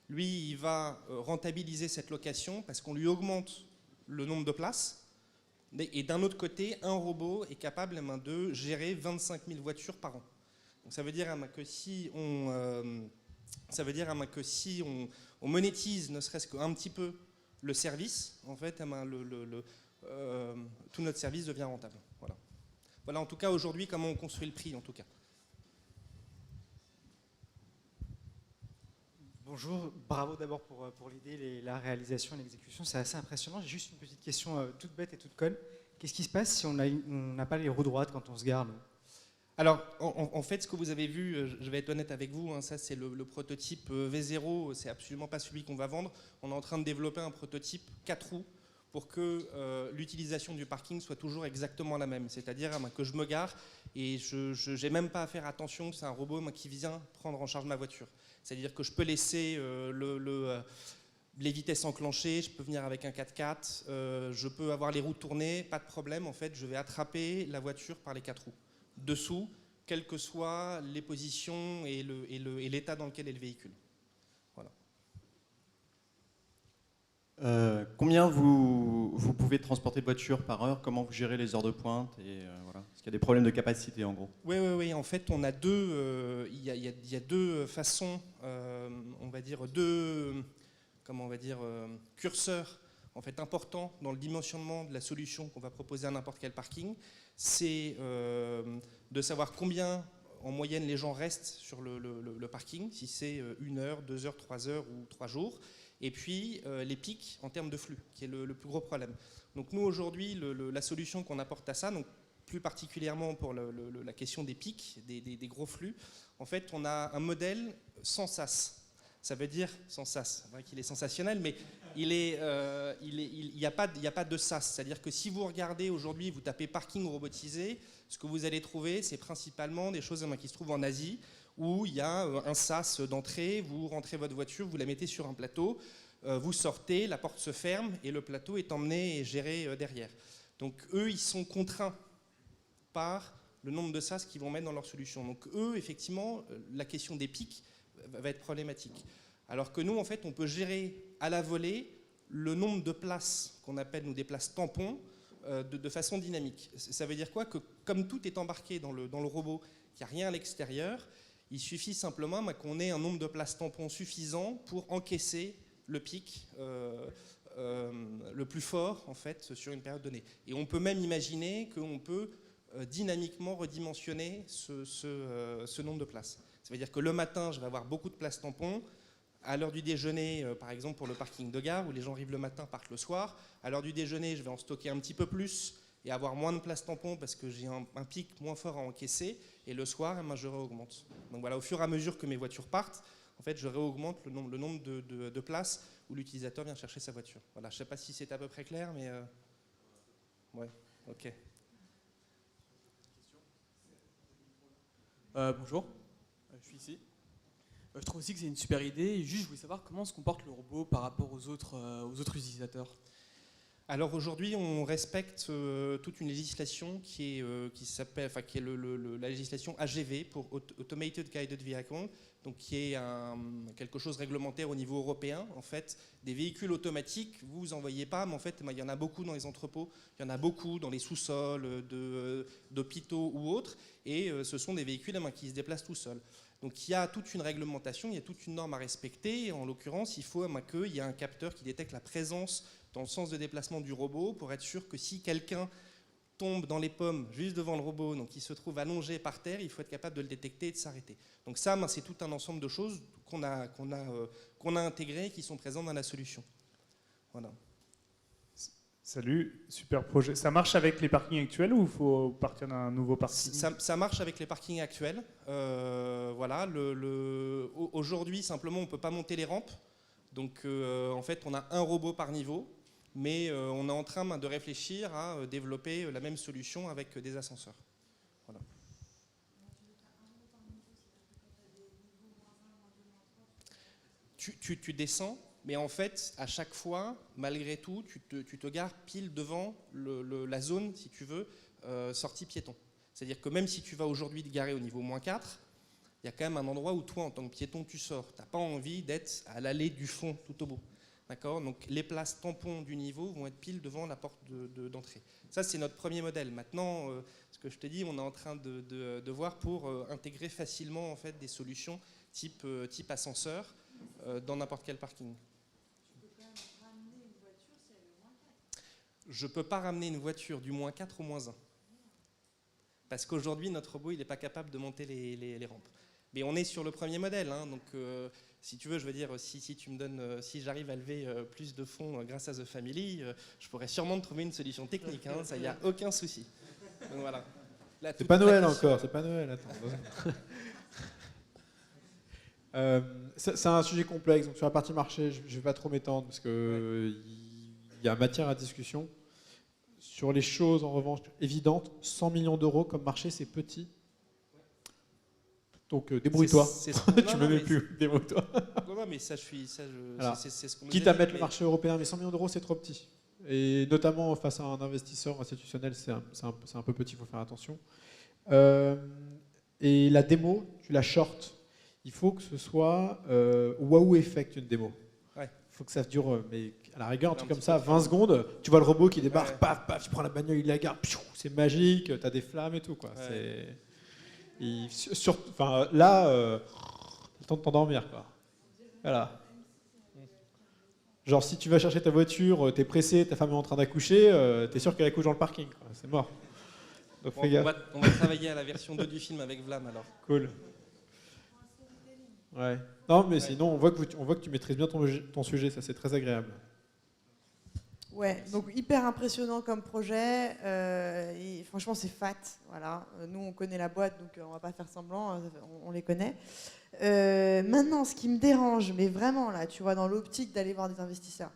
lui, il va rentabiliser cette location parce qu'on lui augmente le nombre de places. Et d'un autre côté, un robot est capable de gérer 25 000 voitures par an. Donc ça veut dire que si on monétise ne serait-ce qu'un petit peu le service, en fait, tout notre service devient rentable. Voilà en tout cas aujourd'hui comment on construit le prix en tout cas.
Bonjour, bravo d'abord pour l'idée, la réalisation et l'exécution, c'est assez impressionnant. J'ai juste une petite question toute bête et toute conne. Qu'est-ce qui se passe si on n'a pas les roues droites quand on se gare, nous ?
Alors, en fait, ce que vous avez vu, je vais être honnête avec vous, ça c'est le prototype V0, c'est absolument pas celui qu'on va vendre. On est en train de développer un prototype 4 roues pour que l'utilisation du parking soit toujours exactement la même. C'est-à-dire que je me gare et je n'ai même pas à faire attention que c'est un robot qui vient prendre en charge ma voiture. C'est-à-dire que je peux laisser les vitesses enclenchées, je peux venir avec un 4x4, je peux avoir les roues tournées, pas de problème. En fait, je vais attraper la voiture par les 4 roues. Dessous, quelles que soient les positions et l'état dans lequel est le véhicule. Voilà.
Combien vous pouvez transporter de voitures par heure? Comment vous gérez les heures de pointe et voilà. Est-ce qu'il y a des problèmes de capacité en gros?
Oui. En fait, on a il y a deux façons, on va dire curseurs en fait importants dans le dimensionnement de la solution qu'on va proposer à n'importe quel parking. C'est de savoir combien en moyenne les gens restent sur le parking, si c'est 1 heure, 2 heures, 3 heures ou 3 jours. Et puis les pics en termes de flux, qui est le plus gros problème. Donc nous aujourd'hui, la solution qu'on apporte à ça, donc plus particulièrement pour la question des pics, des gros flux, en fait on a un modèle sans sas. Ça veut dire sans sas, c'est vrai qu'il est sensationnel, mais il n'y a pas de sas. C'est-à-dire que si vous regardez aujourd'hui, vous tapez parking robotisé, ce que vous allez trouver, c'est principalement des choses qui se trouvent en Asie, où il y a un sas d'entrée, vous rentrez votre voiture, vous la mettez sur un plateau, vous sortez, la porte se ferme et le plateau est emmené et géré derrière. Donc eux, ils sont contraints par le nombre de sas qu'ils vont mettre dans leur solution. Donc eux, effectivement, la question des pics va être problématique. Alors que nous, en fait, on peut gérer à la volée le nombre de places qu'on appelle, nous, des places tampons de façon dynamique. Ça veut dire quoi? Que comme tout est embarqué dans le robot, qu'il n'y a rien à l'extérieur, il suffit simplement qu'on ait un nombre de places tampons suffisant pour encaisser le pic le plus fort en fait, sur une période donnée. Et on peut même imaginer qu'on peut dynamiquement redimensionner ce nombre de places. Ça veut dire que le matin, je vais avoir beaucoup de places tampons. À l'heure du déjeuner, par exemple pour le parking de gare, où les gens arrivent le matin, partent le soir, à l'heure du déjeuner, je vais en stocker un petit peu plus et avoir moins de places tampons parce que j'ai un pic moins fort à encaisser. Et le soir, je réaugmente. Donc voilà, au fur et à mesure que mes voitures partent, en fait, je réaugmente le nombre de places où l'utilisateur vient chercher sa voiture. Voilà, je ne sais pas si c'est à peu près clair, mais ouais, ok.
Bonjour, je suis ici. Je trouve aussi que c'est une super idée. Et juste, je voulais savoir comment se comporte le robot par rapport aux autres utilisateurs.
Alors aujourd'hui, on respecte toute une législation qui est la législation AGV pour Automated Guided Vehicle, donc qui est quelque chose réglementaire au niveau européen. En fait, des véhicules automatiques, vous en voyez pas, mais en fait, il y en a beaucoup dans les entrepôts, il y en a beaucoup dans les sous-sols d'hôpitaux ou autres, et ce sont des véhicules qui se déplacent tout seuls. Donc il y a toute une réglementation, il y a toute une norme à respecter. En l'occurrence, il faut qu'il y ait un capteur qui détecte la présence dans le sens de déplacement du robot pour être sûr que si quelqu'un tombe dans les pommes juste devant le robot, donc il se trouve allongé par terre, il faut être capable de le détecter et de s'arrêter. Donc ça, c'est tout un ensemble de choses qu'on a intégrées et qui sont présentes dans la solution. Voilà.
Salut, super projet. Ça marche avec les parkings actuels ou il faut partir d'un nouveau parking?
Ça marche avec les parkings actuels. Voilà. Aujourd'hui, simplement, on ne peut pas monter les rampes. Donc en fait, on a un robot par niveau, mais on est en train de réfléchir à développer la même solution avec des ascenseurs. Voilà. Tu descends, mais en fait, à chaque fois, malgré tout, tu te gares pile devant la zone, si tu veux, sortie piéton. C'est-à-dire que même si tu vas aujourd'hui te garer au niveau -4, il y a quand même un endroit où toi, en tant que piéton, tu sors. Tu n'as pas envie d'être à l'allée du fond tout au bout. D'accord ? Donc les places tampons du niveau vont être pile devant la porte d'entrée. Ça, c'est notre premier modèle. Maintenant, ce que je te dis, on est en train de voir pour intégrer facilement en fait, des solutions type ascenseur dans n'importe quel parking. Je ne peux pas ramener une voiture du -4 au -1. Parce qu'aujourd'hui, notre robot, il n'est pas capable de monter les rampes. Mais on est sur le premier modèle. Hein, donc, si tu veux, je veux dire, si tu me donnes, si j'arrive à lever plus de fonds grâce à The Family, je pourrais sûrement trouver une solution technique. Hein, ça, il n'y a aucun souci. Donc voilà.
C'est pas Noël encore, c'est pas Noël, attends. C'est un sujet complexe, donc sur la partie marché, je ne vais pas trop m'étendre parce qu'il y a matière à discussion. Sur les choses, en revanche, évidentes, 100 millions d'euros comme marché, c'est petit. Donc débrouille-toi. Tu me mets plus, débrouille-toi.
Non, mais ça, c'est ce qu'on me
Quitte à mettre le marché européen, mais 100 millions d'euros, c'est trop petit. Et notamment face à un investisseur institutionnel, c'est un peu petit, il faut faire attention. Et la démo, tu la shortes. Il faut que ce soit wow effect, une démo. Il faut que ça dure, mais à la rigueur, un truc comme ça, 20 secondes, tu vois le robot qui débarque, paf, paf, tu prends la bagnole, il la garde, c'est magique, tu as des flammes et tout. Quoi. Là, le temps de t'endormir. Quoi. Voilà. Genre, si tu vas chercher ta voiture, t'es pressé, ta femme est en train d'accoucher, t'es sûr qu'elle accouche dans le parking. Quoi. C'est mort. Donc,
bon, on va travailler à la version 2 du film avec Vlam alors.
Cool. Ouais. Non, mais sinon, on voit que tu maîtrises bien ton sujet, ça c'est très agréable.
Ouais, donc hyper impressionnant comme projet. Et franchement, c'est fat. Voilà. Nous, on connaît la boîte, donc on va pas faire semblant, on les connaît. Maintenant, ce qui me dérange, mais vraiment là, tu vois, dans l'optique d'aller voir des investisseurs,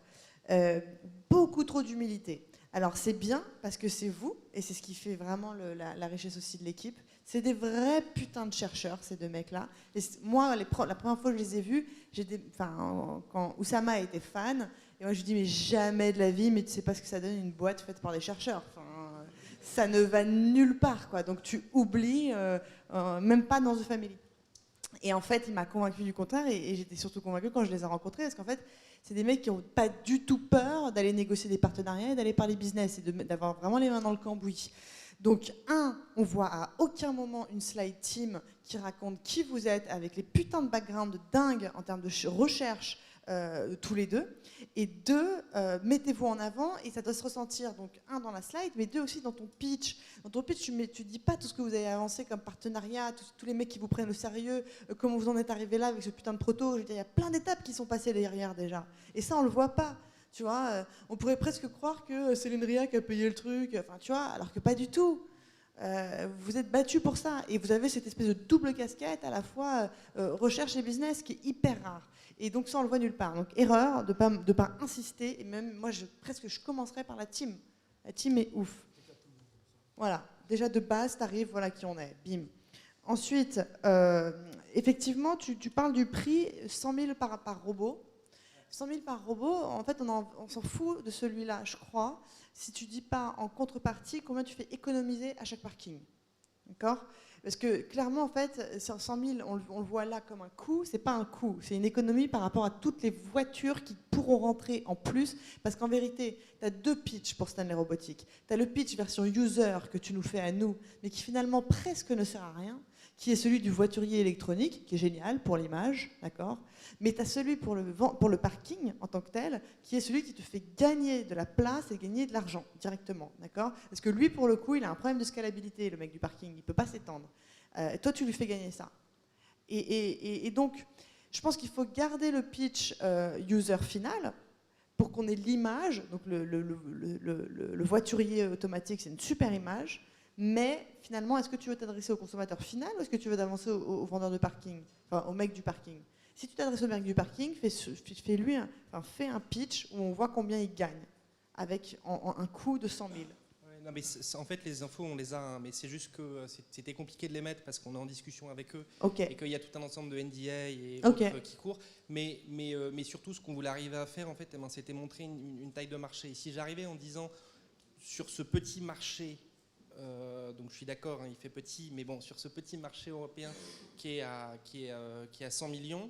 beaucoup trop d'humilité. Alors c'est bien parce que c'est vous, et c'est ce qui fait vraiment la richesse aussi de l'équipe. C'est des vrais putains de chercheurs, ces deux mecs-là. Et moi, la première fois que je les ai vus, quand Oussama était fan, et moi je lui dis mais jamais de la vie, mais tu sais pas ce que ça donne une boîte faite par des chercheurs. Enfin, ça ne va nulle part, quoi. Donc tu oublies, même pas dans The Family. Et en fait, il m'a convaincu du contraire, et j'étais surtout convaincue quand je les ai rencontrés, parce qu'en fait, c'est des mecs qui n'ont pas du tout peur d'aller négocier des partenariats et d'aller parler business, et d'avoir vraiment les mains dans le cambouis. Donc, on voit à aucun moment une slide team qui raconte qui vous êtes, avec les putains de background dingues en termes de recherche, tous les deux. Et deux, mettez-vous en avant, et ça doit se ressentir, donc dans la slide, mais deux aussi dans ton pitch. Dans ton pitch, tu dis pas tout ce que vous avez avancé comme partenariat, tous les mecs qui vous prennent au sérieux, comment vous en êtes arrivé là avec ce putain de proto. Je veux dire, il y a plein d'étapes qui sont passées derrière déjà. Et ça, on le voit pas. Tu vois, on pourrait presque croire que c'est l'INRIA qui a payé le truc, enfin, tu vois, alors que pas du tout. Vous êtes battus pour ça, et vous avez cette espèce de double casquette, à la fois recherche et business, qui est hyper rare. Et donc ça, on le voit nulle part. Donc erreur de pas insister, et même moi, je commencerais par la team. La team est ouf. Voilà, déjà de base, t'arrives, voilà qui on est, bim. Ensuite, effectivement, tu parles du prix, 100 000 par robot. 100 000 par robot, en fait, on s'en fout de celui-là, je crois, si tu dis pas en contrepartie combien tu fais économiser à chaque parking. D'accord ? Parce que clairement, en fait, 100 000, on le voit là comme un coût, c'est pas un coût, c'est une économie par rapport à toutes les voitures qui pourront rentrer en plus, parce qu'en vérité, tu as deux pitchs pour Stanley Robotics. Tu as le pitch version user que tu nous fais à nous, mais qui finalement presque ne sert à rien, qui est celui du voiturier électronique, qui est génial pour l'image, d'accord ? Mais tu as celui pour le parking en tant que tel, qui est celui qui te fait gagner de la place et gagner de l'argent directement, d'accord ? Parce que lui, pour le coup, il a un problème de scalabilité, le mec du parking, il ne peut pas s'étendre. Toi, tu lui fais gagner ça. Et donc, je pense qu'il faut garder le pitch user final pour qu'on ait l'image. Donc, le voiturier automatique, c'est une super image. Mais finalement, est-ce que tu veux t'adresser au consommateur final ou est-ce que tu veux t'avancer au vendeur de parking, enfin au mec du parking ?
Si tu t'adresses au mec du parking, fais un pitch où on voit combien il gagne, avec un coût de 100 000.
Non, mais en fait, les infos, on les a, hein, mais c'est juste que c'était compliqué de les mettre parce qu'on est en discussion avec eux et qu'il y a tout un ensemble de NDA et autres qui courent. Mais surtout, ce qu'on voulait arriver à faire, en fait, c'était montrer une taille de marché. Et si j'arrivais en disant, sur ce petit marché, donc je suis d'accord, hein, il fait petit, mais bon, sur ce petit marché européen qui est à 100 millions,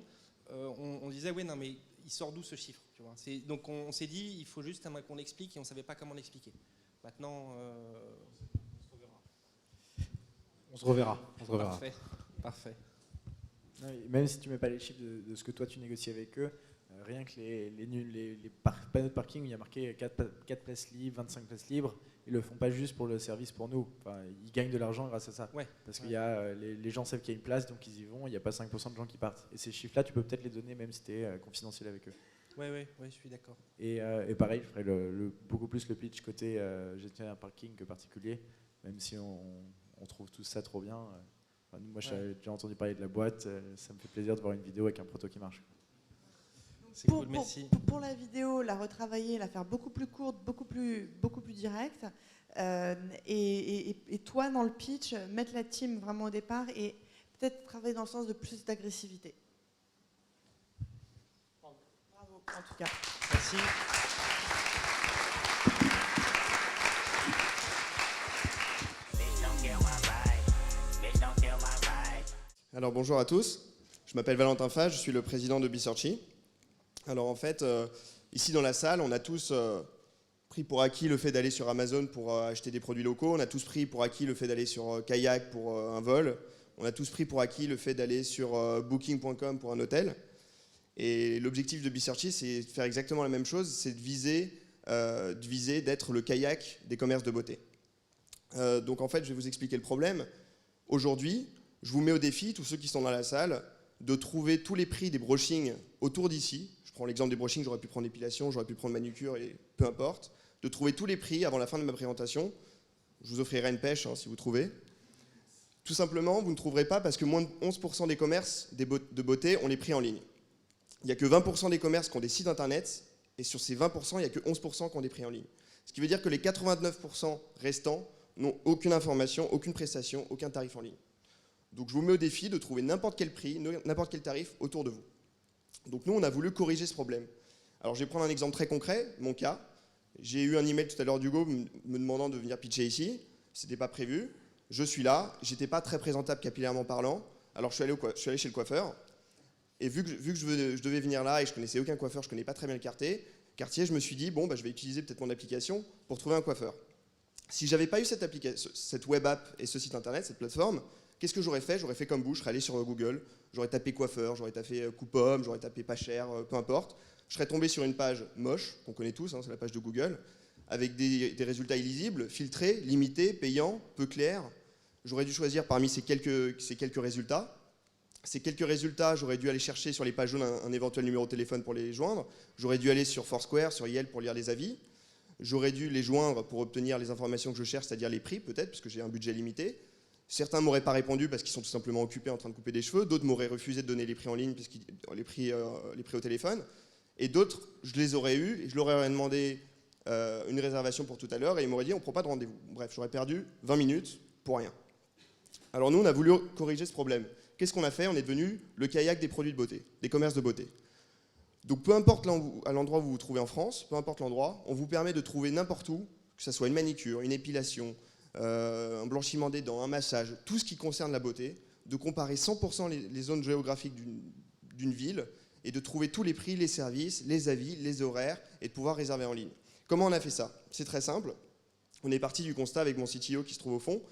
on disait, oui, non, mais il sort d'où ce chiffre, tu vois. Donc on s'est dit, il faut juste qu'on l'explique et on ne savait pas comment l'expliquer. Maintenant,
on se reverra.
Parfait.
Non, même si tu ne mets pas les chiffres de ce que toi tu négocies avec eux, rien que les panneaux de parking où il y a marqué 4 places libres, 25 places libres, ils ne le font pas juste pour le service pour nous. Enfin, ils gagnent de l'argent grâce à ça.
Ouais.
Parce qu'il y a les gens savent qu'il y a une place, donc ils y vont, il n'y a pas 5% de gens qui partent. Et ces chiffres-là, tu peux peut-être les donner même si tu es confidentiel avec eux.
Oui, je suis d'accord.
Et pareil, je ferai beaucoup plus le pitch côté gestionnaire parking que particulier, même si on trouve tout ça trop bien. Moi, j'ai déjà entendu parler de la boîte, ça me fait plaisir de voir une vidéo avec un proto qui marche.
C'est cool, merci.
Pour la vidéo, la retravailler, la faire beaucoup plus courte, beaucoup plus directe, et toi, dans le pitch, mettre la team vraiment au départ et peut-être travailler dans le sens de plus d'agressivité. En tout cas.
Merci.
Alors bonjour à tous, je m'appelle Valentin Fage, je suis le président de Bisearchy. Alors en fait, ici dans la salle, on a tous pris pour acquis le fait d'aller sur Amazon pour acheter des produits locaux, on a tous pris pour acquis le fait d'aller sur Kayak pour un vol, on a tous pris pour acquis le fait d'aller sur booking.com pour un hôtel. Et l'objectif de Bisearchy, c'est de faire exactement la même chose, c'est de viser d'être le kayak des commerces de beauté. Donc en fait, je vais vous expliquer le problème. Aujourd'hui, je vous mets au défi, tous ceux qui sont dans la salle, de trouver tous les prix des brushings autour d'ici. Je prends l'exemple des brushings, j'aurais pu prendre l'épilation, j'aurais pu prendre manucure, et peu importe. De trouver tous les prix avant la fin de ma présentation. Je vous offrirai une pêche si vous trouvez. Tout simplement, vous ne trouverez pas parce que moins de 11% des commerces de beauté ont les prix en ligne. Il n'y a que 20% des commerces qui ont des sites internet, et sur ces 20%, il n'y a que 11% qui ont des prix en ligne. Ce qui veut dire que les 89% restants n'ont aucune information, aucune prestation, aucun tarif en ligne. Donc je vous mets au défi de trouver n'importe quel prix, n'importe quel tarif autour de vous. Donc nous, on a voulu corriger ce problème. Alors je vais prendre un exemple très concret, mon cas. J'ai eu un email tout à l'heure d'Hugo me demandant de venir pitcher ici. Ce n'était pas prévu. Je suis là, j'étais pas très présentable capillairement parlant. Alors je suis allé chez le coiffeur. Et vu que je devais venir là et je connaissais aucun coiffeur, je connais pas très bien le quartier, je me suis dit, bon, je vais utiliser peut-être mon application pour trouver un coiffeur. Si j'avais pas eu cette web app et ce site internet, cette plateforme, qu'est-ce que j'aurais fait? J'aurais fait comme vous, je serais allé sur Google, j'aurais tapé coiffeur, j'aurais tapé coup-pomme, j'aurais tapé pas cher, peu importe. Je serais tombé sur une page moche, qu'on connaît tous, c'est la page de Google, avec des résultats illisibles, filtrés, limités, payants, peu clairs. J'aurais dû choisir parmi ces quelques résultats. Ces quelques résultats, j'aurais dû aller chercher sur les pages jaunes un éventuel numéro de téléphone pour les joindre. J'aurais dû aller sur Foursquare, sur Yelp pour lire les avis. J'aurais dû les joindre pour obtenir les informations que je cherche, c'est-à-dire les prix peut-être, puisque j'ai un budget limité. Certains ne m'auraient pas répondu parce qu'ils sont tout simplement occupés en train de couper des cheveux. D'autres m'auraient refusé de donner les prix en ligne, les prix au téléphone. Et d'autres, je les aurais eus et je leur aurais demandé une réservation pour tout à l'heure et ils m'auraient dit on ne prend pas de rendez-vous. Bref, j'aurais perdu 20 minutes pour rien. Alors nous, on a voulu corriger ce problème. Qu'est-ce qu'on a fait? On est devenu le kayak des produits de beauté, des commerces de beauté. Donc peu importe à l'endroit où vous vous trouvez en France, peu importe l'endroit, on vous permet de trouver n'importe où, que ce soit une manicure, une épilation, un blanchiment des dents, un massage, tout ce qui concerne la beauté, de comparer 100% les zones géographiques d'une ville et de trouver tous les prix, les services, les avis, les horaires et de pouvoir réserver en ligne. Comment on a fait ça? C'est très simple. On est parti du constat avec mon CTO qui se trouve au fond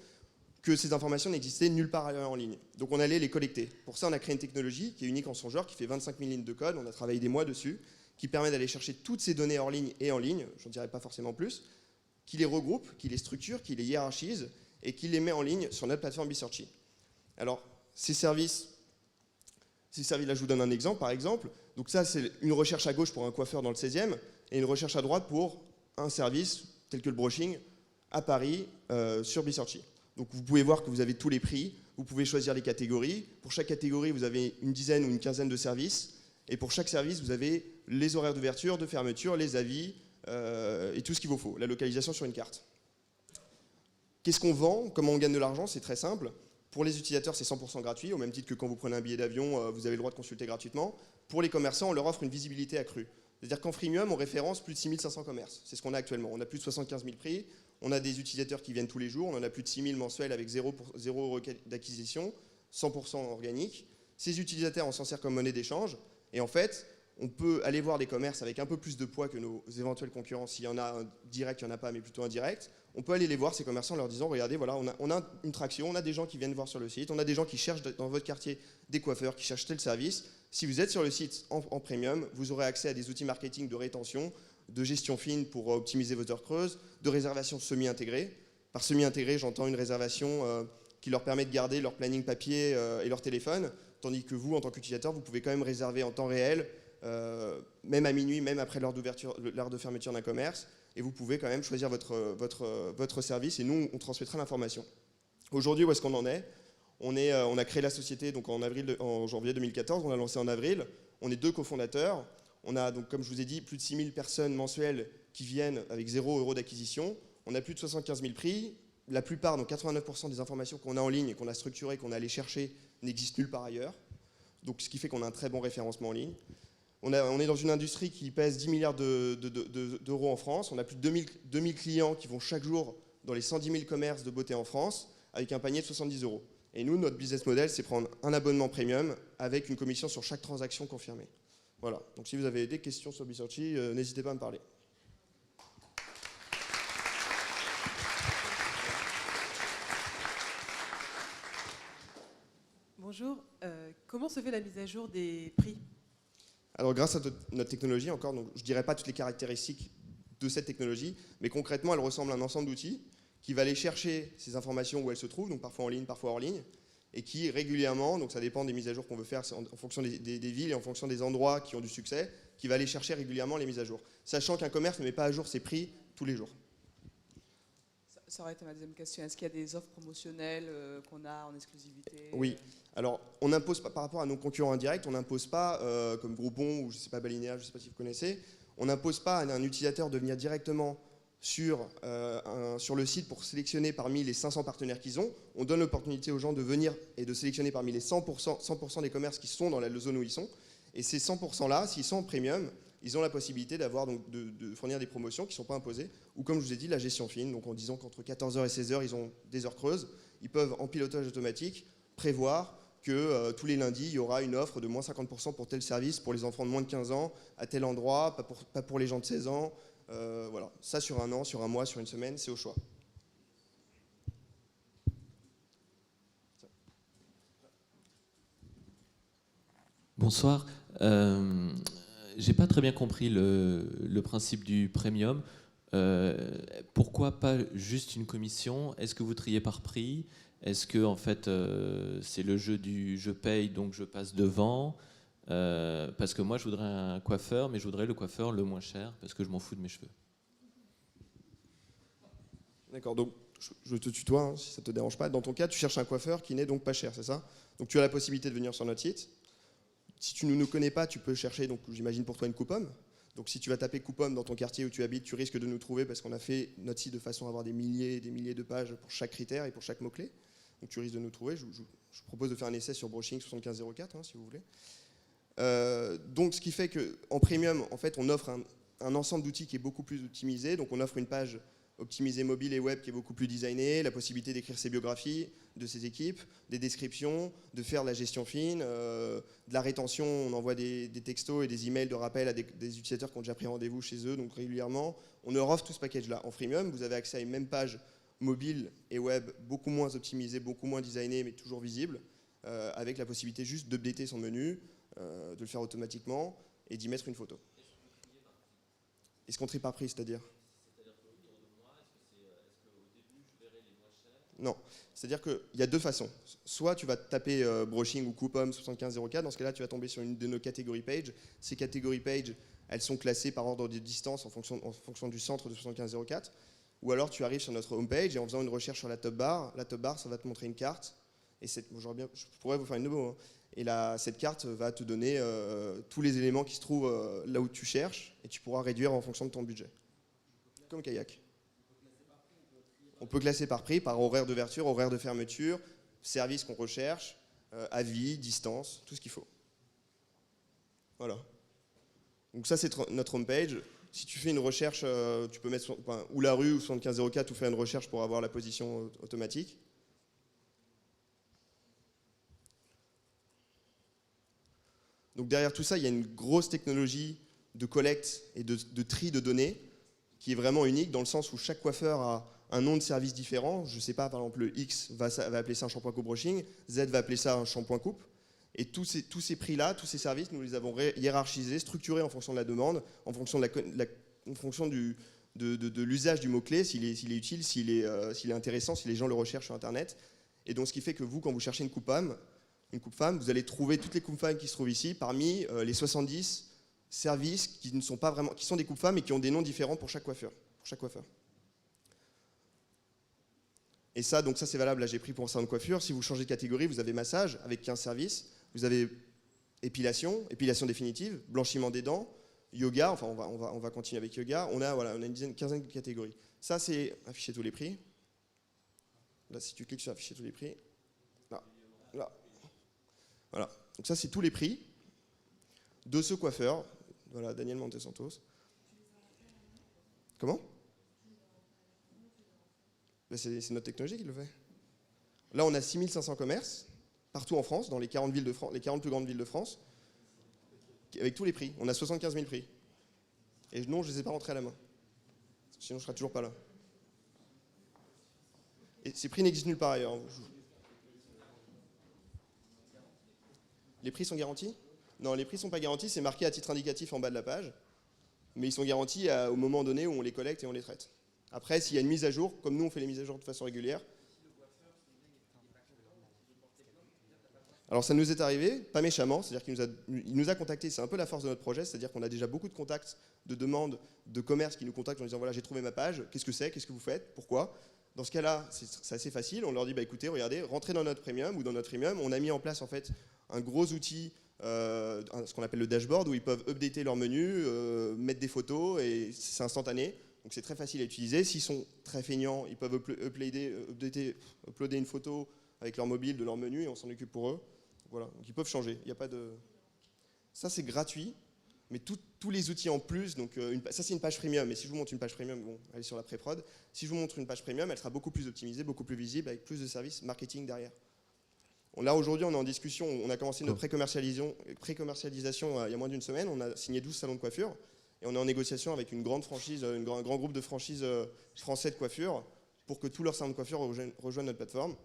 que ces informations n'existaient nulle part ailleurs en ligne. Donc on allait les collecter. Pour ça, on a créé une technologie qui est unique en son genre, qui fait 25 000 lignes de code, on a travaillé des mois dessus, qui permet d'aller chercher toutes ces données hors ligne et en ligne, je n'en dirai pas forcément plus, qui les regroupe, qui les structure, qui les hiérarchise et qui les met en ligne sur notre plateforme Bisearchy. Alors, ces services, là je vous donne un exemple, par exemple. Donc ça, c'est une recherche à gauche pour un coiffeur dans le 16e et une recherche à droite pour un service tel que le brushing à Paris sur Bisearchy. Donc vous pouvez voir que vous avez tous les prix, Vous pouvez choisir les catégories. Pour chaque catégorie, vous avez une dizaine ou une quinzaine de services. Et pour chaque service, vous avez les horaires d'ouverture, de fermeture, les avis et tout ce qu'il vous faut, la localisation sur une carte. Qu'est-ce qu'on vend? Comment on gagne de l'argent? C'est très simple. Pour les utilisateurs, c'est 100% gratuit, au même titre que quand vous prenez un billet d'avion, vous avez le droit de consulter gratuitement. Pour les commerçants, on leur offre une visibilité accrue. C'est-à-dire qu'en freemium, on référence plus de 6500 commerces. C'est ce qu'on a actuellement. On a plus de 75 000 prix, on a des utilisateurs qui viennent tous les jours, on en a plus de 6000 mensuels avec 0 € d'acquisition, 100% organique. Ces utilisateurs, on s'en sert comme monnaie d'échange. Et en fait, on peut aller voir des commerces avec un peu plus de poids que nos éventuels concurrents. S'il y en a un direct, il n'y en a pas, mais plutôt indirect. On peut aller les voir, ces commerçants, en leur disant, regardez, voilà, on a une traction, on a des gens qui viennent voir sur le site, on a des gens qui cherchent dans votre quartier des coiffeurs, qui cherchent tel service. Si vous êtes sur le site en premium, vous aurez accès à des outils marketing de rétention, de gestion fine pour optimiser vos heures creuses, de réservation semi-intégrée. Par semi-intégrée, j'entends une réservation qui leur permet de garder leur planning papier et leur téléphone, tandis que vous, en tant qu'utilisateur, vous pouvez quand même réserver en temps réel, même à minuit, même après l'heure de fermeture d'un commerce, et vous pouvez quand même choisir votre service, et nous, on transmettra l'information. Aujourd'hui, où est-ce qu'on en est? On a créé la société donc en janvier 2014, on l'a lancé en avril, on est 2 cofondateurs, on a donc, comme je vous ai dit, plus de 6000 personnes mensuelles qui viennent avec 0 € d'acquisition, on a plus de 75 000 prix, la plupart, donc 89% des informations qu'on a en ligne et qu'on a structurées, qu'on a allé chercher, n'existent nulle part ailleurs, donc ce qui fait qu'on a un très bon référencement en ligne. On est dans une industrie qui pèse 10 milliards d'euros en France. On a plus de 2000 clients qui vont chaque jour dans les 110 000 commerces de beauté en France avec un panier de 70 €. Et nous, notre business model, c'est prendre un abonnement premium avec une commission sur chaque transaction confirmée. Voilà. Donc si vous avez des questions sur Bisearchy, n'hésitez pas à me parler.
Bonjour. Comment se fait la mise à jour des prix?
Alors grâce à notre technologie, encore, donc, je ne dirais pas toutes les caractéristiques de cette technologie, mais concrètement, elle ressemble à un ensemble d'outils qui va aller chercher ces informations où elles se trouvent, donc parfois en ligne, parfois hors ligne, et qui régulièrement, donc ça dépend des mises à jour qu'on veut faire en fonction des villes et en fonction des endroits qui ont du succès, qui va aller chercher régulièrement les mises à jour. Sachant qu'un commerce ne met pas à jour ses prix tous les jours.
Ça aurait été ma deuxième question. Est-ce qu'il y a des offres promotionnelles qu'on a en exclusivité?
Oui. Alors, on n'impose pas, par rapport à nos concurrents indirects, on n'impose pas, comme Groupon ou je ne sais pas, Balinea, je ne sais pas si vous connaissez, on n'impose pas à un utilisateur de venir directement sur le site pour sélectionner parmi les 500 partenaires qu'ils ont. On donne l'opportunité aux gens de venir et de sélectionner parmi les 100% des commerces qui sont dans la zone où ils sont. Et ces 100%-là, s'ils sont en premium, ils ont la possibilité d'avoir donc de fournir des promotions qui ne sont pas imposées, ou comme je vous ai dit, la gestion fine, donc en disant qu'entre 14h et 16h, ils ont des heures creuses, ils peuvent en pilotage automatique prévoir que tous les lundis, il y aura une offre de moins 50% pour tel service pour les enfants de moins de 15 ans, à tel endroit, pas pour les gens de 16 ans, voilà. Ça sur un an, sur un mois, sur une semaine, c'est au choix.
Bonsoir. J'ai pas très bien compris le principe du premium. Pourquoi pas juste une commission? Est-ce que vous triez par prix? Est-ce que en fait c'est le jeu du je paye donc je passe devant? Parce que moi je voudrais un coiffeur, mais je voudrais le coiffeur le moins cher parce que je m'en fous de mes cheveux.
D'accord, donc je te tutoie hein, si ça ne te dérange pas. Dans ton cas, tu cherches un coiffeur qui n'est donc pas cher, c'est ça? Donc tu as la possibilité de venir sur notre site. Si tu ne nous connais pas, tu peux chercher, donc j'imagine pour toi, une coupomme. Donc si tu vas taper coupomme dans ton quartier où tu habites, tu risques de nous trouver parce qu'on a fait notre site de façon à avoir des milliers et des milliers de pages pour chaque critère et pour chaque mot-clé. Donc tu risques de nous trouver. Je propose de faire un essai sur Broching 7504, hein, si vous voulez. Donc ce qui fait qu'en premium, en fait, on offre un ensemble d'outils qui est beaucoup plus optimisé. Donc on offre une page optimisée mobile et web qui est beaucoup plus designée, la possibilité d'écrire ses biographies de ses équipes, des descriptions, de faire de la gestion fine, de la rétention. On envoie des textos et des emails de rappel à des utilisateurs qui ont déjà pris rendez-vous chez eux, donc régulièrement. On leur offre tout ce package-là. En freemium, vous avez accès à une même page mobile et web beaucoup moins optimisée, beaucoup moins designée, mais toujours visible, avec la possibilité juste d'updater son menu, de le faire automatiquement et d'y mettre une photo. Est-ce qu'on trie par prix, c'est-à-dire ? Non, c'est-à-dire qu'il y a deux façons. Soit tu vas taper Broching ou Coupom 7504, dans ce cas-là tu vas tomber sur une de nos catégories page. Ces catégories page, elles sont classées par ordre de distance en fonction du centre de 7504. Ou alors tu arrives sur notre homepage et en faisant une recherche sur la top bar, ça va te montrer une carte Et je pourrais vous faire une démo. Hein. Et cette carte va te donner tous les éléments qui se trouvent là où tu cherches, et tu pourras réduire en fonction de ton budget. Comme Kayak. On peut classer par prix, par horaire d'ouverture, horaire de fermeture, service qu'on recherche, avis, distance, tout ce qu'il faut. Voilà. Donc ça, c'est notre homepage. Si tu fais une recherche, tu peux mettre ou la rue ou 7504 ou faire une recherche pour avoir la position automatique. Donc derrière tout ça, il y a une grosse technologie de collecte et de tri de données qui est vraiment unique dans le sens où chaque coiffeur a un nom de service différent. Je ne sais pas, par exemple, le X va appeler ça un shampoing coupe brushing, Z va appeler ça un shampoing coupe. Et tous ces prix-là, tous ces services, nous les avons hiérarchisés, structurés en fonction de la demande, en fonction de l'usage du mot-clé, s'il est utile, s'il est intéressant, si les gens le recherchent sur Internet. Et donc ce qui fait que vous, quand vous cherchez une coupe-femme, vous allez trouver toutes les coupes-femmes qui se trouvent ici parmi les 70 services qui ne sont pas vraiment, qui sont des coupes-femmes et qui ont des noms différents pour chaque coiffeur. Et ça, donc ça c'est valable, là j'ai pris pour un salon de coiffure. Si vous changez de catégorie, vous avez massage avec 15 services, vous avez épilation définitive, blanchiment des dents, yoga, enfin on va continuer avec yoga. On a une quinzaine de catégories. Ça c'est afficher tous les prix. Là si tu cliques sur afficher tous les prix, là. Voilà. Donc ça c'est tous les prix de ce coiffeur. Voilà, Daniel Monte Santos. Comment ? C'est notre technologie qui le fait. Là, on a 6500 commerces, partout en France, dans les 40 plus grandes villes de France, avec tous les prix. On a 75 000 prix. Et non, je ne les ai pas rentrés à la main. Sinon, je ne serais toujours pas là. Et ces prix n'existent nulle part ailleurs. Les prix sont garantis ? Non, les prix ne sont pas garantis, c'est marqué à titre indicatif en bas de la page. Mais ils sont garantis au moment donné où on les collecte et on les traite. Après, s'il y a une mise à jour, comme nous on fait les mises à jour de façon régulière. Alors ça nous est arrivé, pas méchamment, c'est-à-dire qu'il nous a contactés, c'est un peu la force de notre projet, c'est-à-dire qu'on a déjà beaucoup de contacts, de demandes, de commerces qui nous contactent en disant voilà j'ai trouvé ma page, qu'est-ce que c'est, qu'est-ce que vous faites, pourquoi. Dans ce cas-là, c'est assez facile, on leur dit bah écoutez, regardez, rentrez dans notre premium ou dans notre premium, on a mis en place en fait un gros outil, ce qu'on appelle le dashboard, où ils peuvent updater leur menu, mettre des photos et c'est instantané. Donc c'est très facile à utiliser. S'ils sont très feignants, ils peuvent uploader une photo avec leur mobile de leur menu et on s'en occupe pour eux. Voilà, donc ils peuvent changer. Il y a pas de... Ça c'est gratuit, mais tous les outils en plus, donc ça c'est une page premium, mais si je vous montre une page premium, bon, allez sur la pré-prod, si je vous montre une page premium, elle sera beaucoup plus optimisée, beaucoup plus visible, avec plus de services marketing derrière. Là aujourd'hui on est en discussion, on a commencé notre pré-commercialisation il y a moins d'une semaine, on a signé 12 salons de coiffure, et on est en négociation avec une grande franchise, un grand groupe de franchises français de coiffure pour que tous leurs salons de coiffure rejoignent notre plateforme.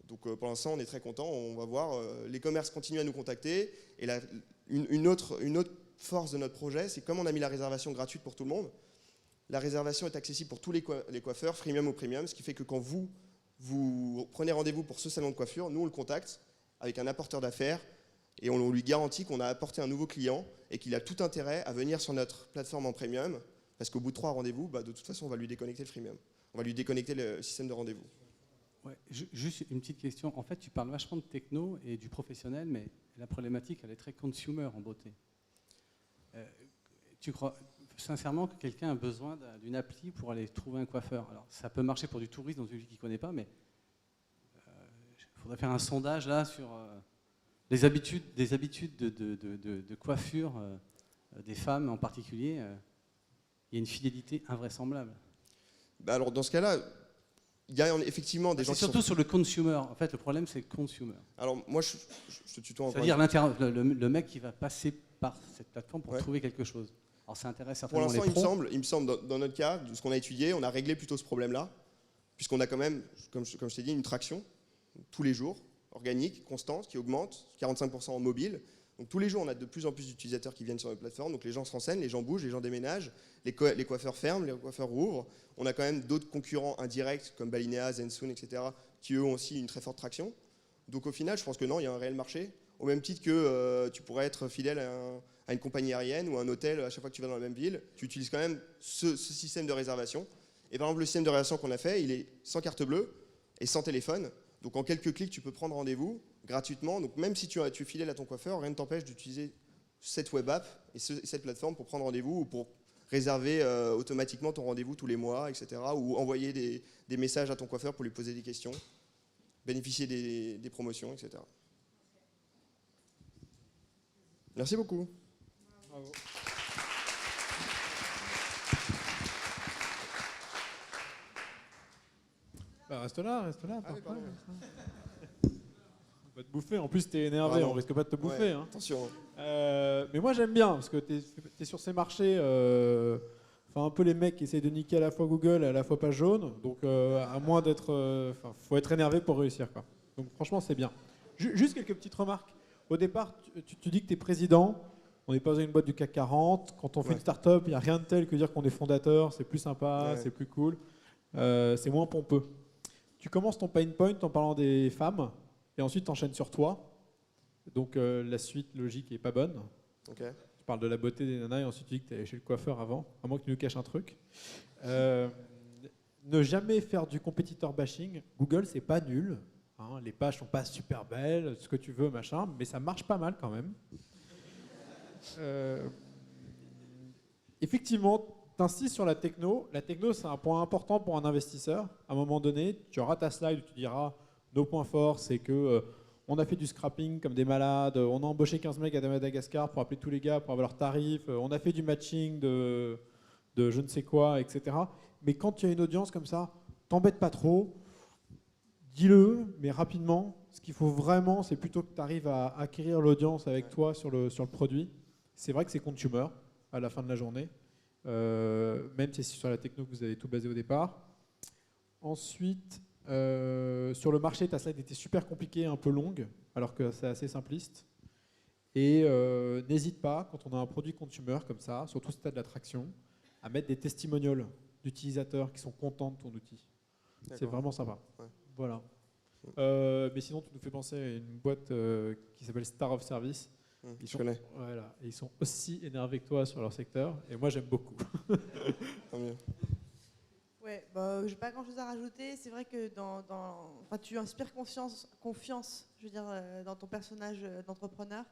Donc pour l'instant, on est très contents. On va voir. Les commerces continuent à nous contacter. Et une autre force de notre projet, c'est comme on a mis la réservation gratuite pour tout le monde, la réservation est accessible pour tous les coiffeurs, freemium ou premium, ce qui fait que quand vous prenez rendez-vous pour ce salon de coiffure, nous on le contacte avec un apporteur d'affaires et on lui garantit qu'on a apporté un nouveau client et qu'il a tout intérêt à venir sur notre plateforme en premium, parce qu'au bout de 3 rendez-vous, de toute façon, on va lui déconnecter le freemium. On va lui déconnecter le système de rendez-vous.
Ouais, juste une petite question. En fait, tu parles vachement de techno et du professionnel, mais la problématique, elle est très consumer en beauté. Tu crois sincèrement que quelqu'un a besoin d'une appli pour aller trouver un coiffeur? Alors, ça peut marcher pour du touriste dans une ville qu'il ne connaît pas, mais il faudrait faire un sondage là sur des habitudes de coiffure des femmes en particulier. Il y a une fidélité invraisemblable.
Alors, dans ce cas-là, il y a effectivement des gens qui
surtout sur le consumer. En fait, le problème, c'est le consumer.
Alors, moi, je te tutoie encore.
C'est-à-dire le mec qui va passer par cette plateforme pour trouver quelque chose. Alors, ça intéresse certainement les pros.
Pour l'instant, il me semble, dans notre cas, de ce qu'on a étudié, on a réglé plutôt ce problème-là, puisqu'on a quand même, comme je t'ai dit, une traction tous les jours, organique, constante, qui augmente, 45% en mobile. Donc tous les jours, on a de plus en plus d'utilisateurs qui viennent sur notre plateforme. Donc les gens se renseignent, les gens bougent, les gens déménagent, les coiffeurs ferment, les coiffeurs rouvrent. On a quand même d'autres concurrents indirects comme Balinea, Zensoon, etc., qui eux ont aussi une très forte traction. Donc au final, je pense que non, il y a un réel marché. Au même titre que tu pourrais être fidèle à une compagnie aérienne ou à un hôtel à chaque fois que tu vas dans la même ville, tu utilises quand même ce système de réservation. Et par exemple, le système de réservation qu'on a fait, il est sans carte bleue et sans téléphone. Donc en quelques clics, tu peux prendre rendez-vous gratuitement. Donc même si tu es fidèle à ton coiffeur, rien ne t'empêche d'utiliser cette web app et cette plateforme pour prendre rendez-vous ou pour réserver automatiquement ton rendez-vous tous les mois, etc. Ou envoyer des messages à ton coiffeur pour lui poser des questions, bénéficier des promotions, etc. Merci beaucoup.
Bravo. Bah, reste là.
Ah oui, pardon.
On va te bouffer. En plus, t'es énervé,
Pardon.
on risque pas de te bouffer.
Ouais,
hein.
attention.
Mais moi, j'aime bien, parce que t'es sur ces marchés, un peu les mecs qui essayent de niquer à la fois Google et à la fois Page Jaune. Donc, à moins d'être... faut être énervé pour réussir, quoi. Donc, franchement, c'est bien. Juste quelques petites remarques. Au départ, tu dis que tu es président. On n'est pas dans une boîte du CAC 40. Quand on fait une start-up, il n'y a rien de tel que dire qu'on est fondateur. C'est plus sympa, c'est plus cool. C'est moins pompeux. Tu commences ton pain point en parlant des femmes. Et ensuite, tu enchaînes sur toi. Donc, la suite logique n'est pas bonne.
Okay.
Tu parles de la beauté des nanas et ensuite tu dis que tu es allé chez le coiffeur avant. À moins que tu nous caches un truc. Ne jamais faire du compétiteur bashing. Google, c'est pas nul. Hein, les pages sont pas super belles, ce que tu veux, machin, mais ça marche pas mal quand même. Effectivement, tu insistes sur la techno. La techno, c'est un point important pour un investisseur. À un moment donné, tu auras ta slide où tu diras nos points forts, c'est que on a fait du scrapping comme des malades, on a embauché 15 mecs à Madagascar pour appeler tous les gars pour avoir leurs tarifs, on a fait du matching de je ne sais quoi, etc. Mais quand tu as une audience comme ça, t'embête pas trop. Dis-le, mais rapidement. Ce qu'il faut vraiment, c'est plutôt que tu arrives à acquérir l'audience avec toi sur le produit. C'est vrai que c'est consumer à la fin de la journée, même si c'est sur la techno que vous avez tout basé au départ. Ensuite, sur le marché, ta slide était super compliquée, un peu longue, alors que c'est assez simpliste. Et n'hésite pas, quand on a un produit consumer comme ça, surtout si tu as de l'attraction, à mettre des testimonials d'utilisateurs qui sont contents de ton outil. C'est vraiment sympa. Ouais. Voilà. Mais sinon, tu nous fais penser à une boîte qui s'appelle Star of Service.
Je connais.
Voilà, et ils sont aussi énervés que toi sur leur secteur, et moi j'aime beaucoup.
Tant mieux.
Ouais, bah, j'ai pas grand-chose à rajouter. C'est vrai que tu inspires confiance, je veux dire, dans ton personnage d'entrepreneur.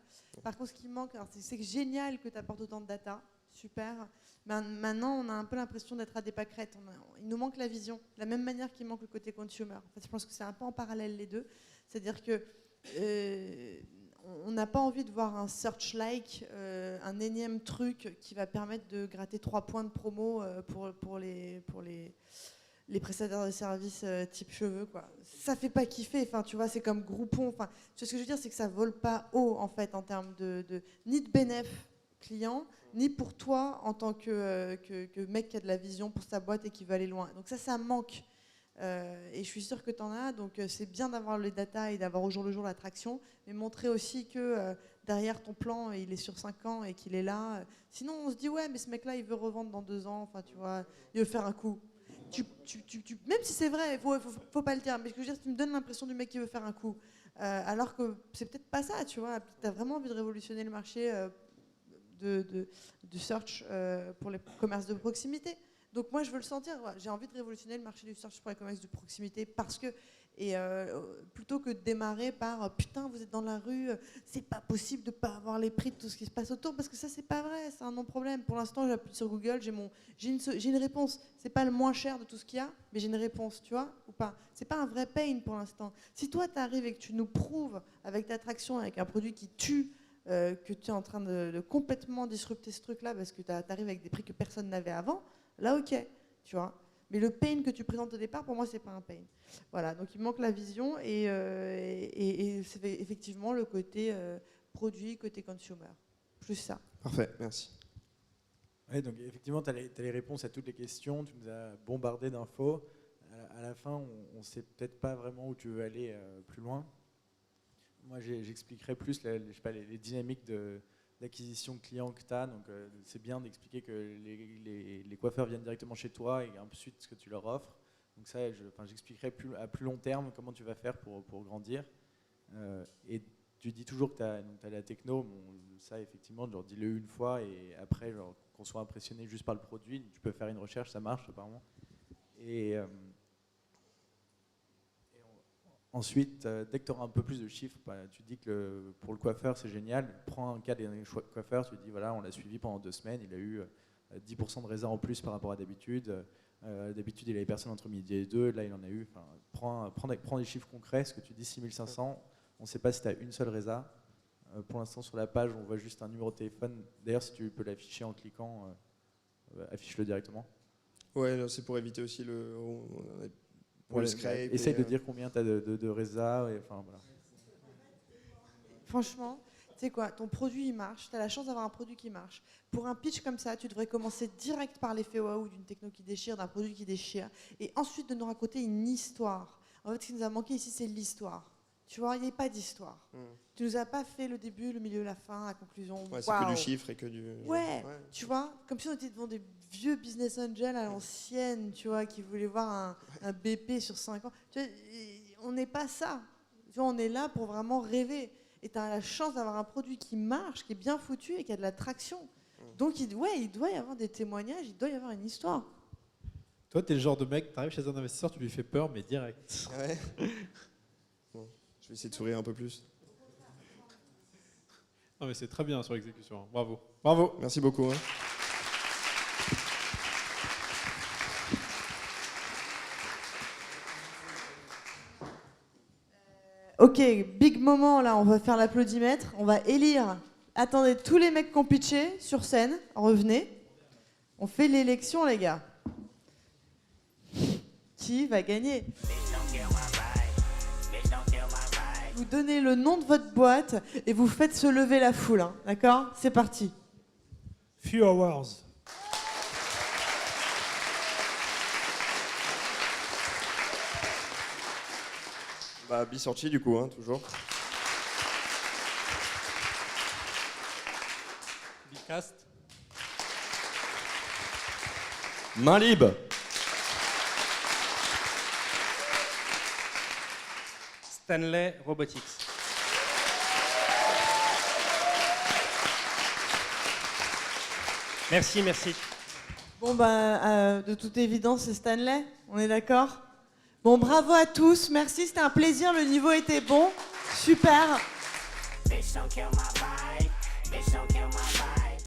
Par contre, ce qui manque, c'est génial que tu apportes autant de data, super. Maintenant, on a un peu l'impression d'être à des pâquerettes. Il nous manque la vision, de la même manière qu'il manque le côté consumer. En fait, je pense que c'est un peu en parallèle les deux. C'est-à-dire que on n'a pas envie de voir un search-like, un énième truc qui va permettre de gratter 3 points de promo pour les prestataires de services type cheveux, quoi. Ça fait pas kiffer. Enfin, tu vois, c'est comme Groupon. Enfin, tu vois ce que je veux dire, c'est que ça vole pas haut en fait en termes ni de bénéf client, ni pour toi en tant que mec qui a de la vision pour sa boîte et qui veut aller loin. Donc ça manque. Et je suis sûre que tu en as, donc c'est bien d'avoir les data et d'avoir au jour le jour l'attraction, mais montrer aussi que derrière ton plan, il est sur 5 ans et qu'il est là. Sinon, on se dit, ouais, mais ce mec-là, il veut revendre dans 2 ans, enfin, tu vois, il veut faire un coup. Même si c'est vrai, faut pas le dire, mais ce que je veux dire, tu me donnes l'impression du mec qui veut faire un coup. Alors que c'est peut-être pas ça, tu vois. Tu as vraiment envie de révolutionner le marché du search pour les commerces de proximité. Donc moi, je veux le sentir. Ouais, j'ai envie de révolutionner le marché du search pour les commerces de proximité parce que, plutôt que de démarrer par putain, vous êtes dans la rue, c'est pas possible de pas avoir les prix de tout ce qui se passe autour, parce que ça, c'est pas vrai, c'est un non-problème. Pour l'instant, j'appuie sur Google, j'ai une réponse. C'est pas le moins cher de tout ce qu'il y a, mais j'ai une réponse, tu vois, ou pas. C'est pas un vrai pain pour l'instant. Si toi, tu arrives et que tu nous prouves avec ta traction, avec un produit qui tue, que tu es en train de complètement disrupter ce truc-là parce que tu arrives avec des prix que personne n'avait avant, là, ok, tu vois. Mais le pain que tu présentes au départ, pour moi, c'est pas un pain. Voilà, donc il manque la vision et c'est effectivement le côté produit, côté consumer. Plus ça.
Parfait, merci.
Ouais, donc effectivement, tu as les réponses à toutes les questions, tu nous as bombardé d'infos. À la fin, on ne sait peut-être pas vraiment où tu veux aller plus loin. Moi, j'expliquerai plus les dynamiques d'acquisition client que tu as. Donc, c'est bien d'expliquer que les coiffeurs viennent directement chez toi et ensuite ce que tu leur offres. Donc ça, j'expliquerai à plus long terme comment tu vas faire pour grandir. Et tu dis toujours que tu as la techno. Bon, ça, effectivement, dis-le une fois et après, qu'on soit impressionné juste par le produit, tu peux faire une recherche, ça marche apparemment. Et Ensuite, dès que tu auras un peu plus de chiffres, tu dis que pour le coiffeur, c'est génial. Prends un cas des coiffeurs, tu dis, voilà, on l'a suivi pendant 2 semaines, il a eu 10% de réserve en plus par rapport à d'habitude. D'habitude, il avait personne entre midi et 2, là, il en a eu. Prends des chiffres concrets, ce que tu dis 6500, on ne sait pas si tu as une seule résa. Pour l'instant, sur la page, on voit juste un numéro de téléphone. D'ailleurs, si tu peux l'afficher en cliquant, affiche-le directement.
Ouais, c'est pour éviter aussi le scrape.
Essaye de dire combien tu as de résa. Voilà.
Franchement, tu sais quoi, ton produit il marche, tu as la chance d'avoir un produit qui marche. Pour un pitch comme ça, tu devrais commencer direct par l'effet waouh d'une techno qui déchire, d'un produit qui déchire, et ensuite de nous raconter une histoire. En fait, ce qui nous a manqué ici, c'est l'histoire. Tu vois, il n'y a pas d'histoire. Tu nous as pas fait le début, le milieu, la fin, la conclusion.
Ouais, c'est que du chiffre et que du...
Ouais, tu vois, comme si on était devant des vieux business angels à l'ancienne, tu vois, qui voulaient voir un BP sur 5 ans. Tu vois, on n'est pas ça. Tu vois, on est là pour vraiment rêver. Et tu as la chance d'avoir un produit qui marche, qui est bien foutu et qui a de la traction. Donc, il doit y avoir des témoignages, il doit y avoir une histoire.
Toi, tu es le genre de mec, tu arrives chez un investisseur, tu lui fais peur, mais direct.
Ouais. Bon, je vais essayer de sourire un peu plus.
Non, mais c'est très bien sur l'exécution. Hein. Bravo. Bravo.
Merci beaucoup. Hein.
Ok, big moment là, on va faire l'applaudimètre, on va élire. Attendez, tous les mecs qui ont pitché sur scène, revenez. On fait l'élection, les gars. Qui va gagner? Vous donnez le nom de votre boîte et vous faites se lever la foule, hein, d'accord? C'est parti.
Few Hours.
Bisorti du coup, hein, toujours.
Bicast.
Main libre.
Stanley Robotics. Merci, merci.
Bon, de toute évidence, c'est Stanley, on est d'accord? Bon, bravo à tous, merci, c'était un plaisir, le niveau était bon, super.